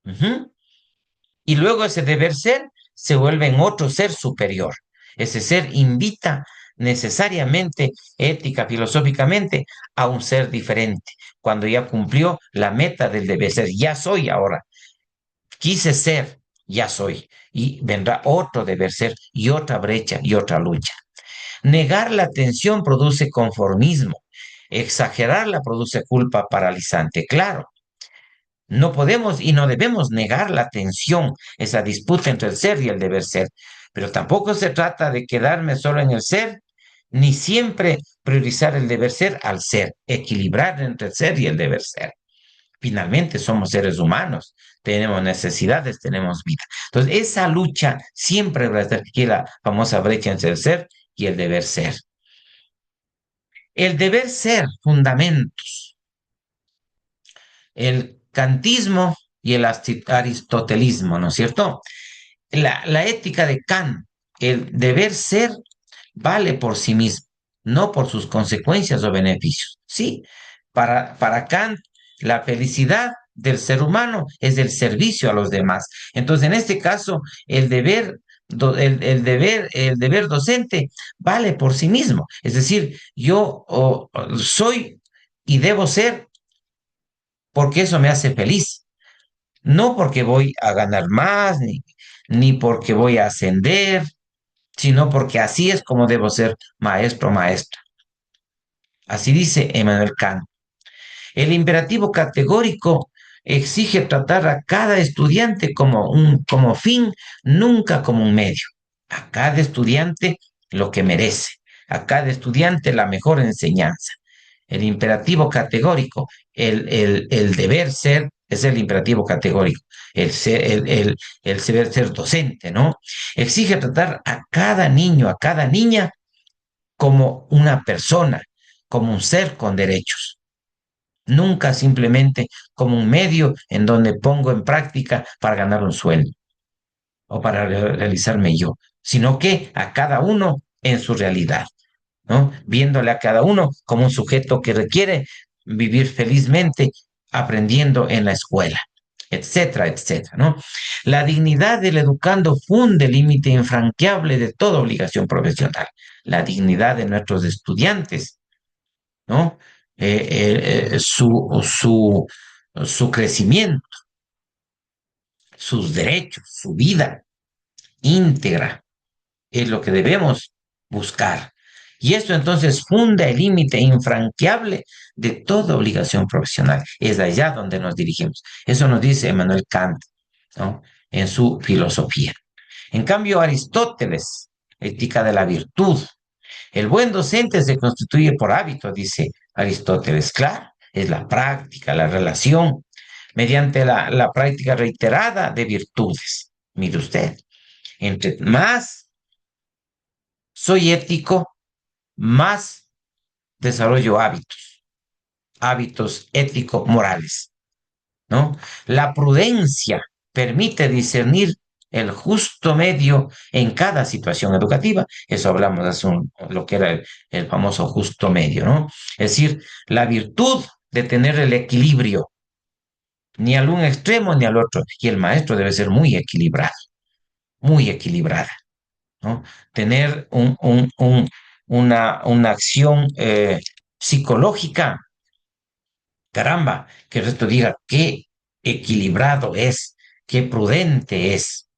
Ujú. Y luego ese deber ser se vuelve en otro ser superior. Ese ser invita necesariamente, ética, filosóficamente, a un ser diferente, cuando ya cumplió la meta del deber ser. Ya soy ahora, quise ser, ya soy, y vendrá otro deber ser y otra brecha y otra lucha. Negar la atención produce conformismo, exagerarla produce culpa paralizante. Claro, no podemos y no debemos negar la tensión, esa disputa entre el ser y el deber ser, pero tampoco se trata de quedarme solo en el ser, ni siempre priorizar el deber ser al ser, equilibrar entre el ser y el deber ser. Finalmente somos seres humanos, tenemos necesidades, tenemos vida. Entonces, esa lucha siempre va a estar aquí, la famosa brecha entre el ser y el deber ser. El deber ser, fundamentos. El kantismo y el aristotelismo, ¿no es cierto? La ética de Kant, el deber ser vale por sí mismo, no por sus consecuencias o beneficios. Sí, para Kant, la felicidad del ser humano es el servicio a los demás. Entonces, en este caso, el deber docente vale por sí mismo. Es decir, yo soy y debo ser porque eso me hace feliz. No porque voy a ganar más, ni porque voy a ascender, sino porque así es como debo ser maestro o maestra. Así dice Emmanuel Kant. El imperativo categórico exige tratar a cada estudiante como fin, nunca como un medio. A cada estudiante lo que merece, a cada estudiante la mejor enseñanza. El imperativo categórico, el deber ser, es el imperativo categórico, el ser docente, ¿no? Exige tratar a cada niño, a cada niña como una persona, como un ser con derechos, nunca simplemente como un medio en donde pongo en práctica para ganar un sueldo o para realizarme yo, sino que a cada uno en su realidad, ¿no? Viéndole a cada uno como un sujeto que requiere vivir felizmente aprendiendo en la escuela, etcétera, etcétera, ¿no? La dignidad del educando funde el límite infranqueable de toda obligación profesional. La dignidad de nuestros estudiantes, ¿no? Su crecimiento, sus derechos, su vida íntegra, es lo que debemos buscar. Y esto entonces funda el límite infranqueable de toda obligación profesional. Es allá donde nos dirigimos. Eso nos dice Emmanuel Kant, ¿no? En su filosofía. En cambio, Aristóteles, ética de la virtud. El buen docente se constituye por hábito, dice Aristóteles. Claro, es la práctica, la relación, mediante la práctica reiterada de virtudes. Mire usted, entre más soy ético, más desarrollo hábitos ético-morales, ¿no? La prudencia permite discernir el justo medio en cada situación educativa. Eso hablamos hace lo que era el famoso justo medio, ¿no? Es decir, la virtud de tener el equilibrio, ni al un extremo ni al otro. Y el maestro debe ser muy equilibrada, ¿no? Tener una acción psicológica, caramba, que el resto diga qué equilibrado es, qué prudente es,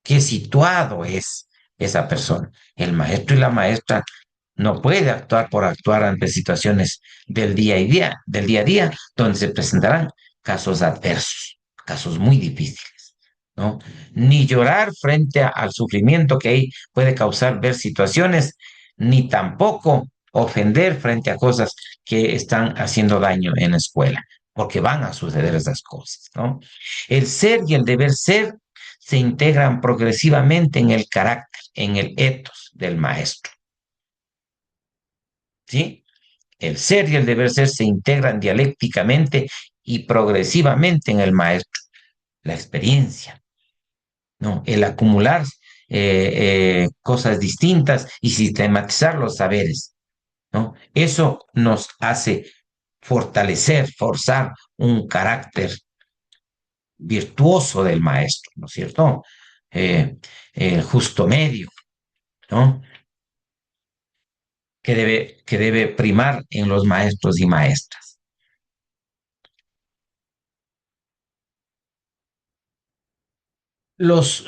qué situado es esa persona. El maestro y la maestra no puede actuar por actuar ante situaciones del día a día, donde se presentarán casos adversos, casos muy difíciles, ¿no? Ni llorar frente al sufrimiento que ahí puede causar ver situaciones, ni tampoco ofender frente a cosas que están haciendo daño en la escuela, porque van a suceder esas cosas, ¿no? El ser y el deber ser se integran progresivamente en el carácter, en el ethos del maestro, ¿sí? El ser y el deber ser se integran dialécticamente y progresivamente en el maestro. La experiencia, ¿no? El acumular cosas distintas y sistematizar los saberes, ¿no? Eso nos hace fortalecer, forzar un carácter virtuoso del maestro, ¿no es cierto? El justo medio, ¿no? que debe primar en los maestros y maestras. Los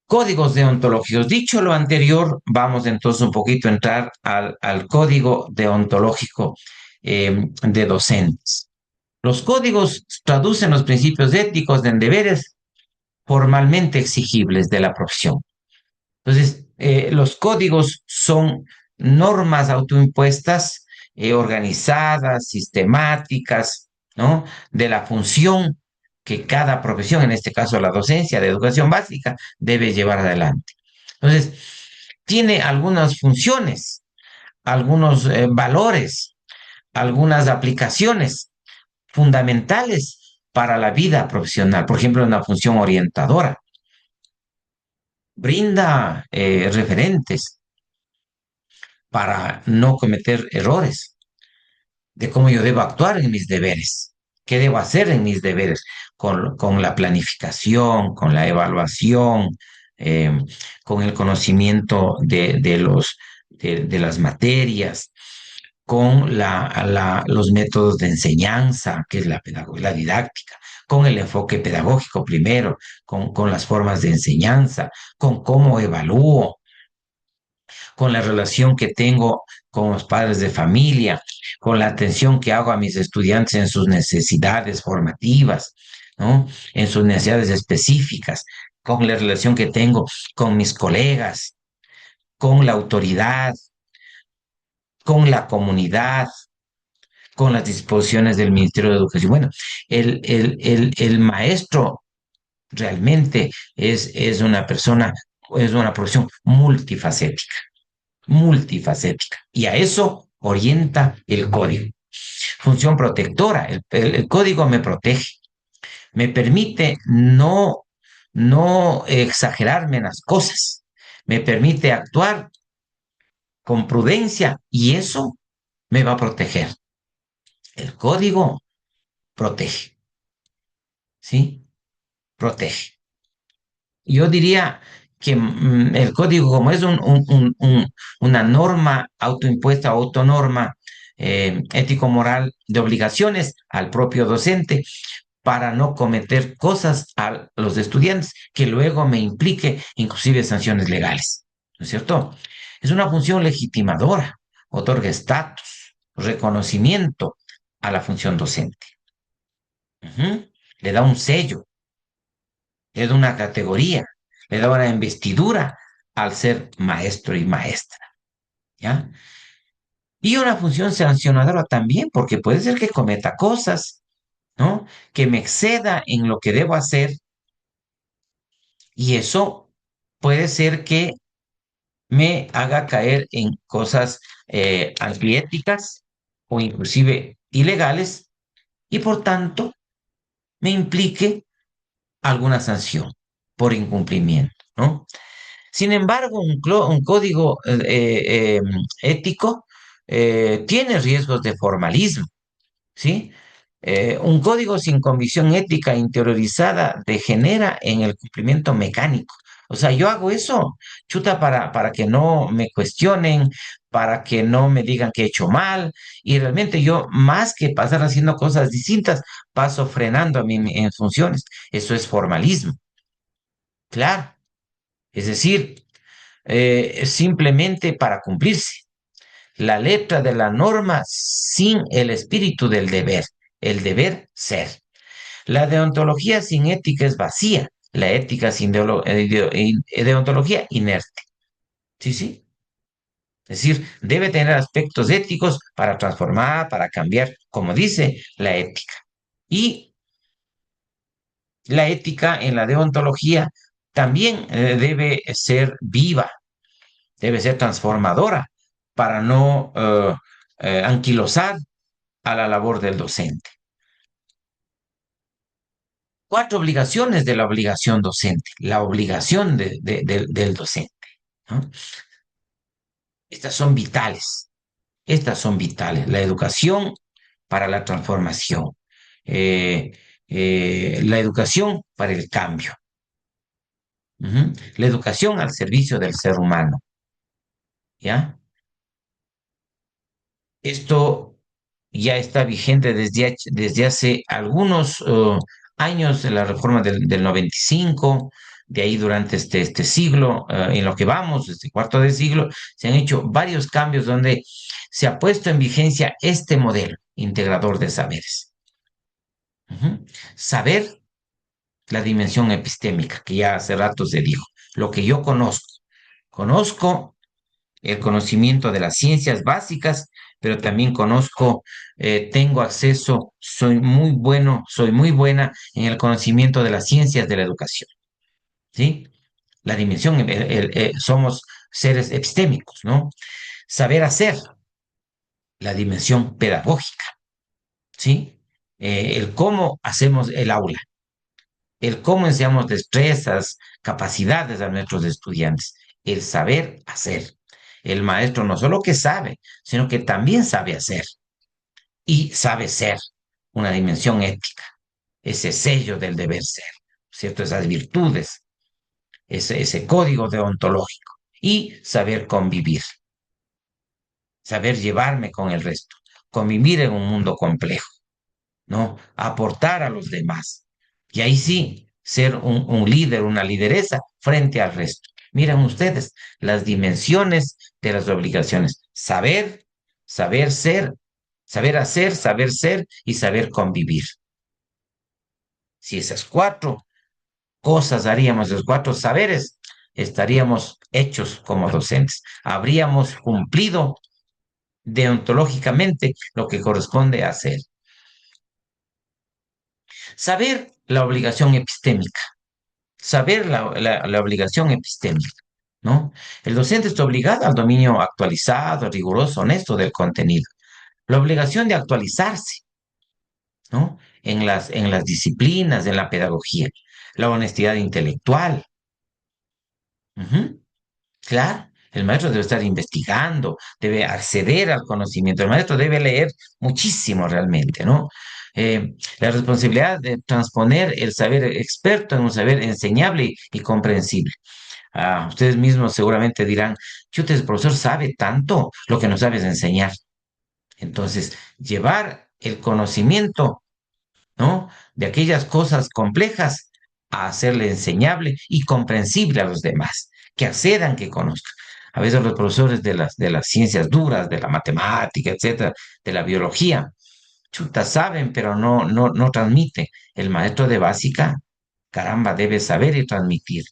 códigos deontológicos. Dicho lo anterior, vamos entonces un poquito a entrar al código deontológico de docentes. Los códigos traducen los principios éticos de deberes formalmente exigibles de la profesión. Entonces, los códigos son normas autoimpuestas, organizadas, sistemáticas, ¿no? De la función que cada profesión, en este caso la docencia de educación básica, debe llevar adelante. Entonces, tiene algunas funciones, algunos valores, algunas aplicaciones fundamentales para la vida profesional. Por ejemplo, una función orientadora. Brinda referentes para no cometer errores, de cómo yo debo actuar en mis deberes, qué debo hacer en mis deberes, con la planificación, con la evaluación, eh, con el conocimiento de las materias, con los métodos de enseñanza, que es la didáctica, con el enfoque pedagógico primero, con las formas de enseñanza, con cómo evalúo, con la relación que tengo con los padres de familia, con la atención que hago a mis estudiantes en sus necesidades formativas, ¿no? En sus necesidades específicas, con la relación que tengo con mis colegas, con la autoridad, con la comunidad, con las disposiciones del Ministerio de Educación. Bueno, el maestro realmente es una persona, es una profesión multifacética, multifacética. Y a eso orienta el código. Función protectora. El código me protege, me permite no exagerarme en las cosas, me permite actuar con prudencia y eso me va a proteger. El código protege, ¿sí? Protege. Yo diría que el código, como es una norma autoimpuesta, autonorma, ético-moral de obligaciones al propio docente para no cometer cosas a los estudiantes que luego me implique inclusive sanciones legales, ¿no es cierto? Es una función legitimadora, otorga estatus, reconocimiento a la función docente. Ujú. Le da un sello, le da una categoría, le da una investidura al ser maestro y maestra, ¿ya? Y una función sancionadora también, porque puede ser que cometa cosas, ¿no? Que me exceda en lo que debo hacer y eso puede ser que me haga caer en cosas antiéticas o inclusive ilegales y por tanto me implique alguna sanción por incumplimiento, ¿no? Sin embargo, un código ético tiene riesgos de formalismo, ¿sí? Un código sin convicción ética interiorizada degenera en el cumplimiento mecánico. O sea, yo hago eso, chuta, para que no me cuestionen, para que no me digan que he hecho mal, y realmente yo, más que pasar haciendo cosas distintas, paso frenando a mí en funciones. Eso es formalismo, claro. Es decir, simplemente para cumplirse. La letra de la norma sin el espíritu del deber, el deber ser. La deontología sin ética es vacía, la ética sin deontología inerte. Sí, sí. Es decir, debe tener aspectos éticos para transformar, para cambiar, como dice la ética. Y la ética en la deontología también debe ser viva, debe ser transformadora para no anquilosar a la labor del docente. Cuatro obligaciones de la obligación docente, la obligación del docente, ¿no? Estas son vitales, estas son vitales. La educación para la transformación, eh, la educación para el cambio, la educación al servicio del ser humano, ¿ya? Esto ya está vigente desde hace algunos años, de la reforma del 95, de ahí durante este siglo, en lo que vamos, este cuarto de siglo, se han hecho varios cambios donde se ha puesto en vigencia este modelo integrador de saberes. Ujú. Saber, la dimensión epistémica, que ya hace rato se dijo, lo que yo conozco. Conozco el conocimiento de las ciencias básicas, pero también conozco, tengo acceso, soy muy bueno, soy muy buena en el conocimiento de las ciencias de la educación, ¿sí? La dimensión, somos seres epistémicos, ¿no? Saber hacer, la dimensión pedagógica, ¿sí? El cómo hacemos el aula, el cómo enseñamos destrezas, capacidades a nuestros estudiantes, el saber hacer. El maestro no solo que sabe, sino que también sabe hacer y sabe ser, una dimensión ética, ese sello del deber ser, ¿cierto? Esas virtudes, ese código deontológico y saber convivir, saber llevarme con el resto, convivir en un mundo complejo, ¿no? Aportar a los demás. Y ahí sí, ser un líder, una lideresa frente al resto. Miren ustedes las dimensiones de las obligaciones. Saber, saber ser, saber hacer, saber ser y saber convivir. Si esas cuatro cosas haríamos, los cuatro saberes, estaríamos hechos como docentes. Habríamos cumplido deontológicamente lo que corresponde hacer. Saber la obligación epistémica, saber la obligación epistémica, ¿no? El docente está obligado al dominio actualizado, riguroso, honesto del contenido. La obligación de actualizarse, ¿no? En las disciplinas, en la pedagogía. La honestidad intelectual. Ujú. Claro, el maestro debe estar investigando, debe acceder al conocimiento, el maestro debe leer muchísimo realmente, ¿no? La responsabilidad de transponer el saber experto en un saber enseñable y comprensible. Ustedes mismos seguramente dirán, chute, el profesor sabe tanto, lo que no sabe es enseñar. Entonces, llevar el conocimiento, ¿no? De aquellas cosas complejas a hacerle enseñable y comprensible a los demás, que accedan, que conozcan. A veces los profesores de las ciencias duras, de la matemática, etcétera, de la biología, chuta, saben, pero no transmite. El maestro de básica, caramba, debe saber y transmitir.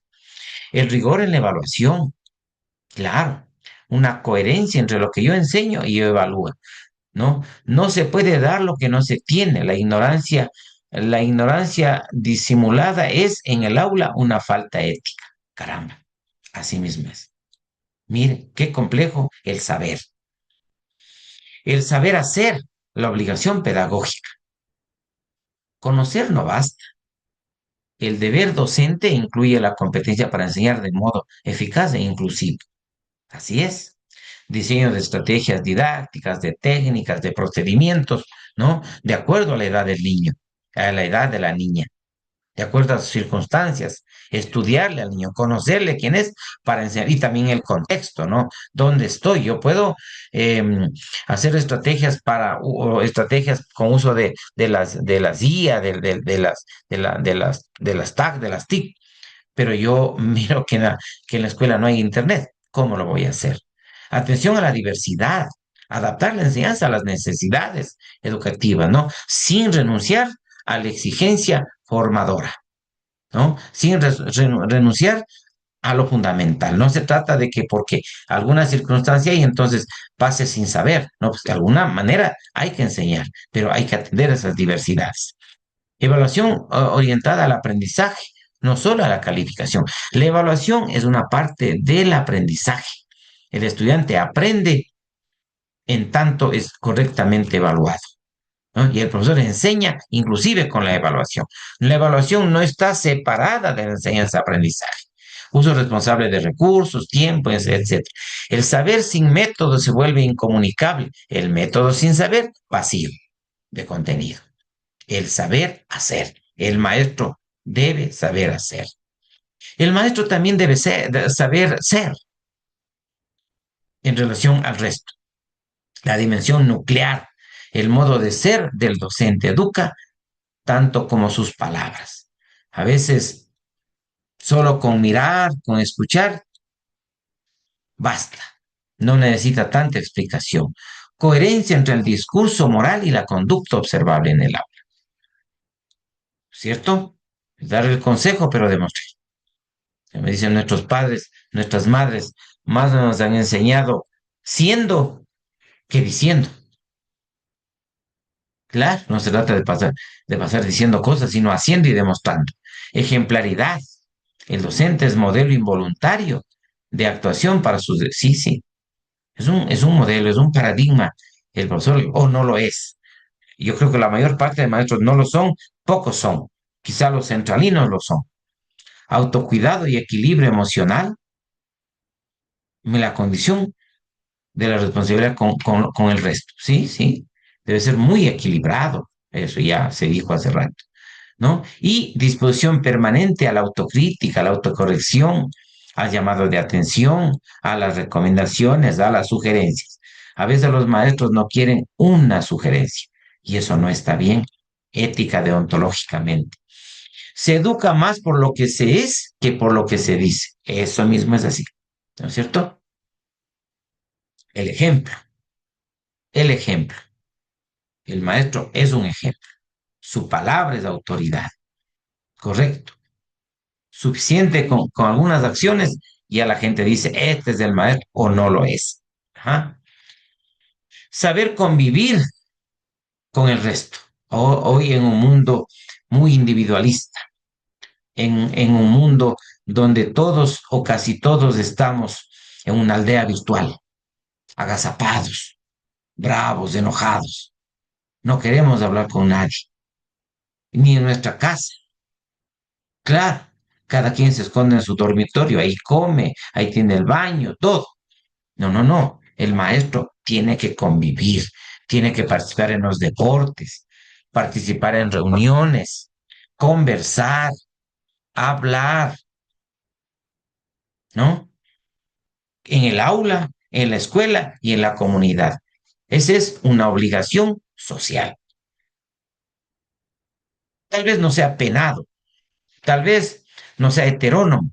El rigor en la evaluación, claro, una coherencia entre lo que yo enseño y yo evalúo. ¿No? No se puede dar lo que no se tiene. La ignorancia disimulada es en el aula una falta ética. Caramba, así mismo es. Mire, qué complejo el saber. El saber hacer, la obligación pedagógica. Conocer no basta. El deber docente incluye la competencia para enseñar de modo eficaz e inclusivo. Así es. Diseño de estrategias didácticas, de técnicas, de procedimientos, ¿no? De acuerdo a la edad del niño, a la edad de la niña, de acuerdo a sus circunstancias, estudiarle al niño, conocerle quién es para enseñar, y también el contexto, ¿no? ¿Dónde estoy? Yo puedo hacer estrategias o estrategias con uso de las IA, de las TAC, de las TIC, pero yo miro que en la escuela no hay internet. ¿Cómo lo voy a hacer? Atención a la diversidad, adaptar la enseñanza a las necesidades educativas, ¿no? Sin renunciar a la exigencia formadora, ¿no? Sin renunciar a lo fundamental. No se trata de que porque alguna circunstancia y entonces pase sin saber, ¿no? Pues de alguna manera hay que enseñar, pero hay que atender esas diversidades. Evaluación orientada al aprendizaje, no solo a la calificación. La evaluación es una parte del aprendizaje. El estudiante aprende en tanto es correctamente evaluado, ¿no? Y el profesor enseña inclusive con la evaluación. La evaluación no está separada de la enseñanza-aprendizaje. Uso responsable de recursos, tiempo, etcétera. El saber sin método se vuelve incomunicable. El método sin saber, vacío de contenido. El saber hacer. El maestro debe saber hacer. El maestro también debe saber ser en relación al resto. la dimensión nuclear, el modo de ser del docente. Educa tanto como sus palabras. A veces solo con mirar, con escuchar, basta. No necesita tanta explicación. Coherencia entre el discurso moral y la conducta observable en el aula. ¿Cierto? Dar el consejo, pero demostrar. Me dicen nuestros padres, nuestras madres, más nos han enseñado siendo que diciendo. Claro, no se trata de pasar diciendo cosas, sino haciendo y demostrando. Ejemplaridad. El docente es modelo involuntario de actuación para sus... Sí, sí, es un modelo, es un paradigma. El profesor, o no lo es. Yo creo que la mayor parte de maestros no lo son, pocos son. Quizá los centralinos lo son. Autocuidado y equilibrio emocional, la condición de la responsabilidad con el resto. Sí, sí, debe ser muy equilibrado. Eso ya se dijo hace rato. ¿No? Y disposición permanente a la autocrítica, a la autocorrección, al llamado de atención, a las recomendaciones, a las sugerencias. A veces los maestros no quieren una sugerencia y eso no está bien, ética deontológicamente. Se educa más por lo que se es que por lo que se dice. Eso mismo es así, ¿no es cierto? El ejemplo, el ejemplo. El maestro es un ejemplo. Su palabra es autoridad, correcto. Suficiente con algunas acciones, ya la gente dice, este es el maestro o no lo es. Ajá. Saber convivir con el resto. Hoy en un mundo muy individualista, en un mundo donde todos o casi todos estamos en una aldea virtual, agazapados, bravos, enojados. No queremos hablar con nadie, ni en nuestra casa. Claro, cada quien se esconde en su dormitorio, ahí come, ahí tiene el baño, todo. No, no, no. El maestro tiene que convivir, tiene que participar en los deportes, participar en reuniones, conversar, hablar, ¿no? En el aula, en la escuela y en la comunidad. Esa es una obligación social. Tal vez no sea penado, tal vez no sea heterónomo,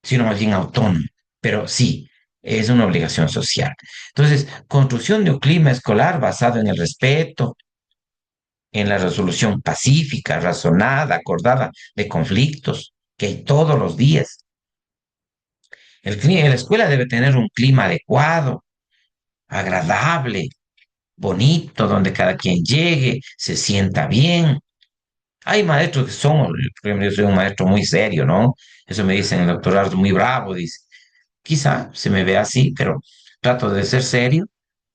sino más bien autónomo, pero sí, es una obligación social. Entonces, construcción de un clima escolar basado en el respeto, en la resolución pacífica, razonada, acordada de conflictos que hay todos los días. La escuela debe tener un clima adecuado, agradable, bonito, donde cada quien llegue, se sienta bien. Hay maestros que son, por ejemplo, yo soy un maestro muy serio, ¿no? Eso me dicen el doctor Ardo, muy bravo, dice. Quizá se me ve así, pero trato de ser serio,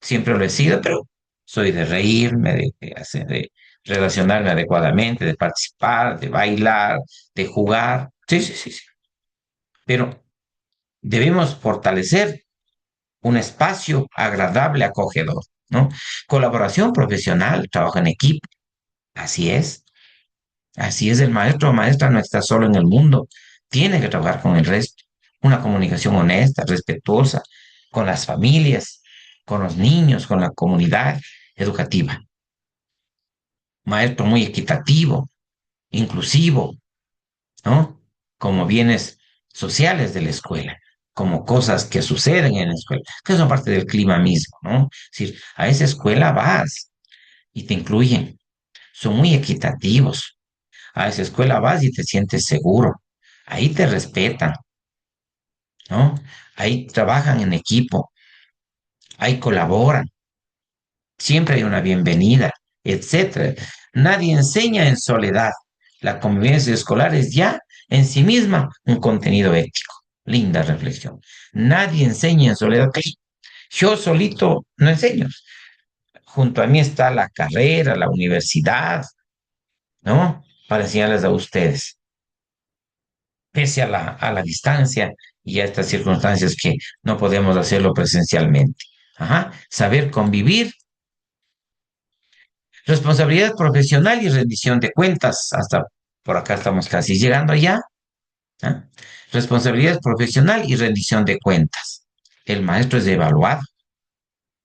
siempre lo he sido, pero soy de reírme, de relacionarme adecuadamente, de participar, de bailar, de jugar. Sí, sí, sí, sí. Pero debemos fortalecer un espacio agradable, acogedor, ¿no? Colaboración profesional, trabajo en equipo. Así es. Así es, el maestro o maestra no está solo en el mundo, tiene que trabajar con el resto. Una comunicación honesta, respetuosa, con las familias, con los niños, con la comunidad educativa. Maestro muy equitativo, inclusivo, ¿no? Como bienes sociales de la escuela, como cosas que suceden en la escuela, que son parte del clima mismo, ¿no? Es decir, a esa escuela vas y te incluyen, son muy equitativos. A esa escuela vas y te sientes seguro. Ahí te respetan, ¿no? Ahí trabajan en equipo, ahí colaboran, siempre hay una bienvenida, etcétera. Nadie enseña en soledad. La convivencia escolar es ya en sí misma un contenido ético. Linda reflexión. Nadie enseña en soledad. Yo solito no enseño. Junto a mí está la carrera, la universidad, ¿no? Para enseñarles a ustedes. Pese a la distancia y a estas circunstancias que no podemos hacerlo presencialmente. Ajá. Saber convivir, responsabilidad profesional y rendición de cuentas. Hasta por acá estamos casi llegando allá. ¿Ah? Responsabilidad profesional y rendición de cuentas. El maestro es evaluado.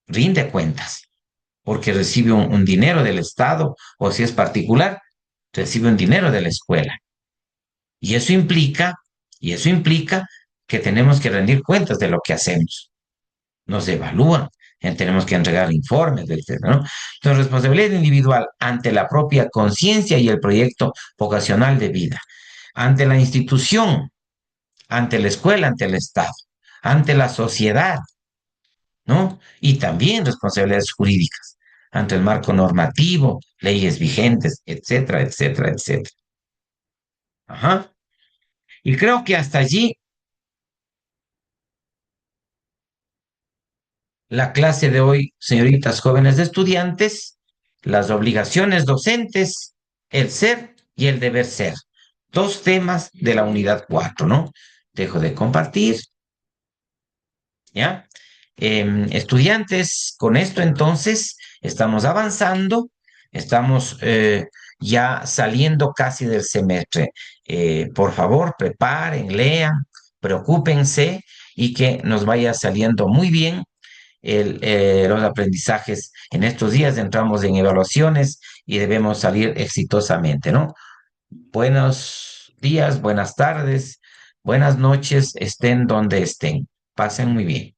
rinde cuentas, porque recibe un dinero del Estado o si es particular, recibe un dinero de la escuela. Y eso implica, y eso implica que tenemos que rendir cuentas de lo que hacemos. Nos evalúan, tenemos que entregar informes, etcétera, ¿no? Entonces, responsabilidad individual ante la propia conciencia y el proyecto vocacional de vida, ante la institución, ante la escuela, ante el Estado, ante la sociedad, ¿no? Y también responsabilidades jurídicas, ante el marco normativo, leyes vigentes, etcétera, etcétera, etcétera. Ajá. Y creo que hasta allí la clase de hoy, señoritas jóvenes de estudiantes, las obligaciones docentes, el ser y el deber ser. Dos temas de la unidad 4, ¿no? Dejo de compartir, ¿ya? Estudiantes, con esto entonces estamos avanzando, estamos ya saliendo casi del semestre. Por favor, preparen, lean, preocúpense y que nos vaya saliendo muy bien los aprendizajes. En estos días entramos en evaluaciones y debemos salir exitosamente, ¿no? Buenos días, buenas tardes, buenas noches, estén donde estén. Pasen muy bien.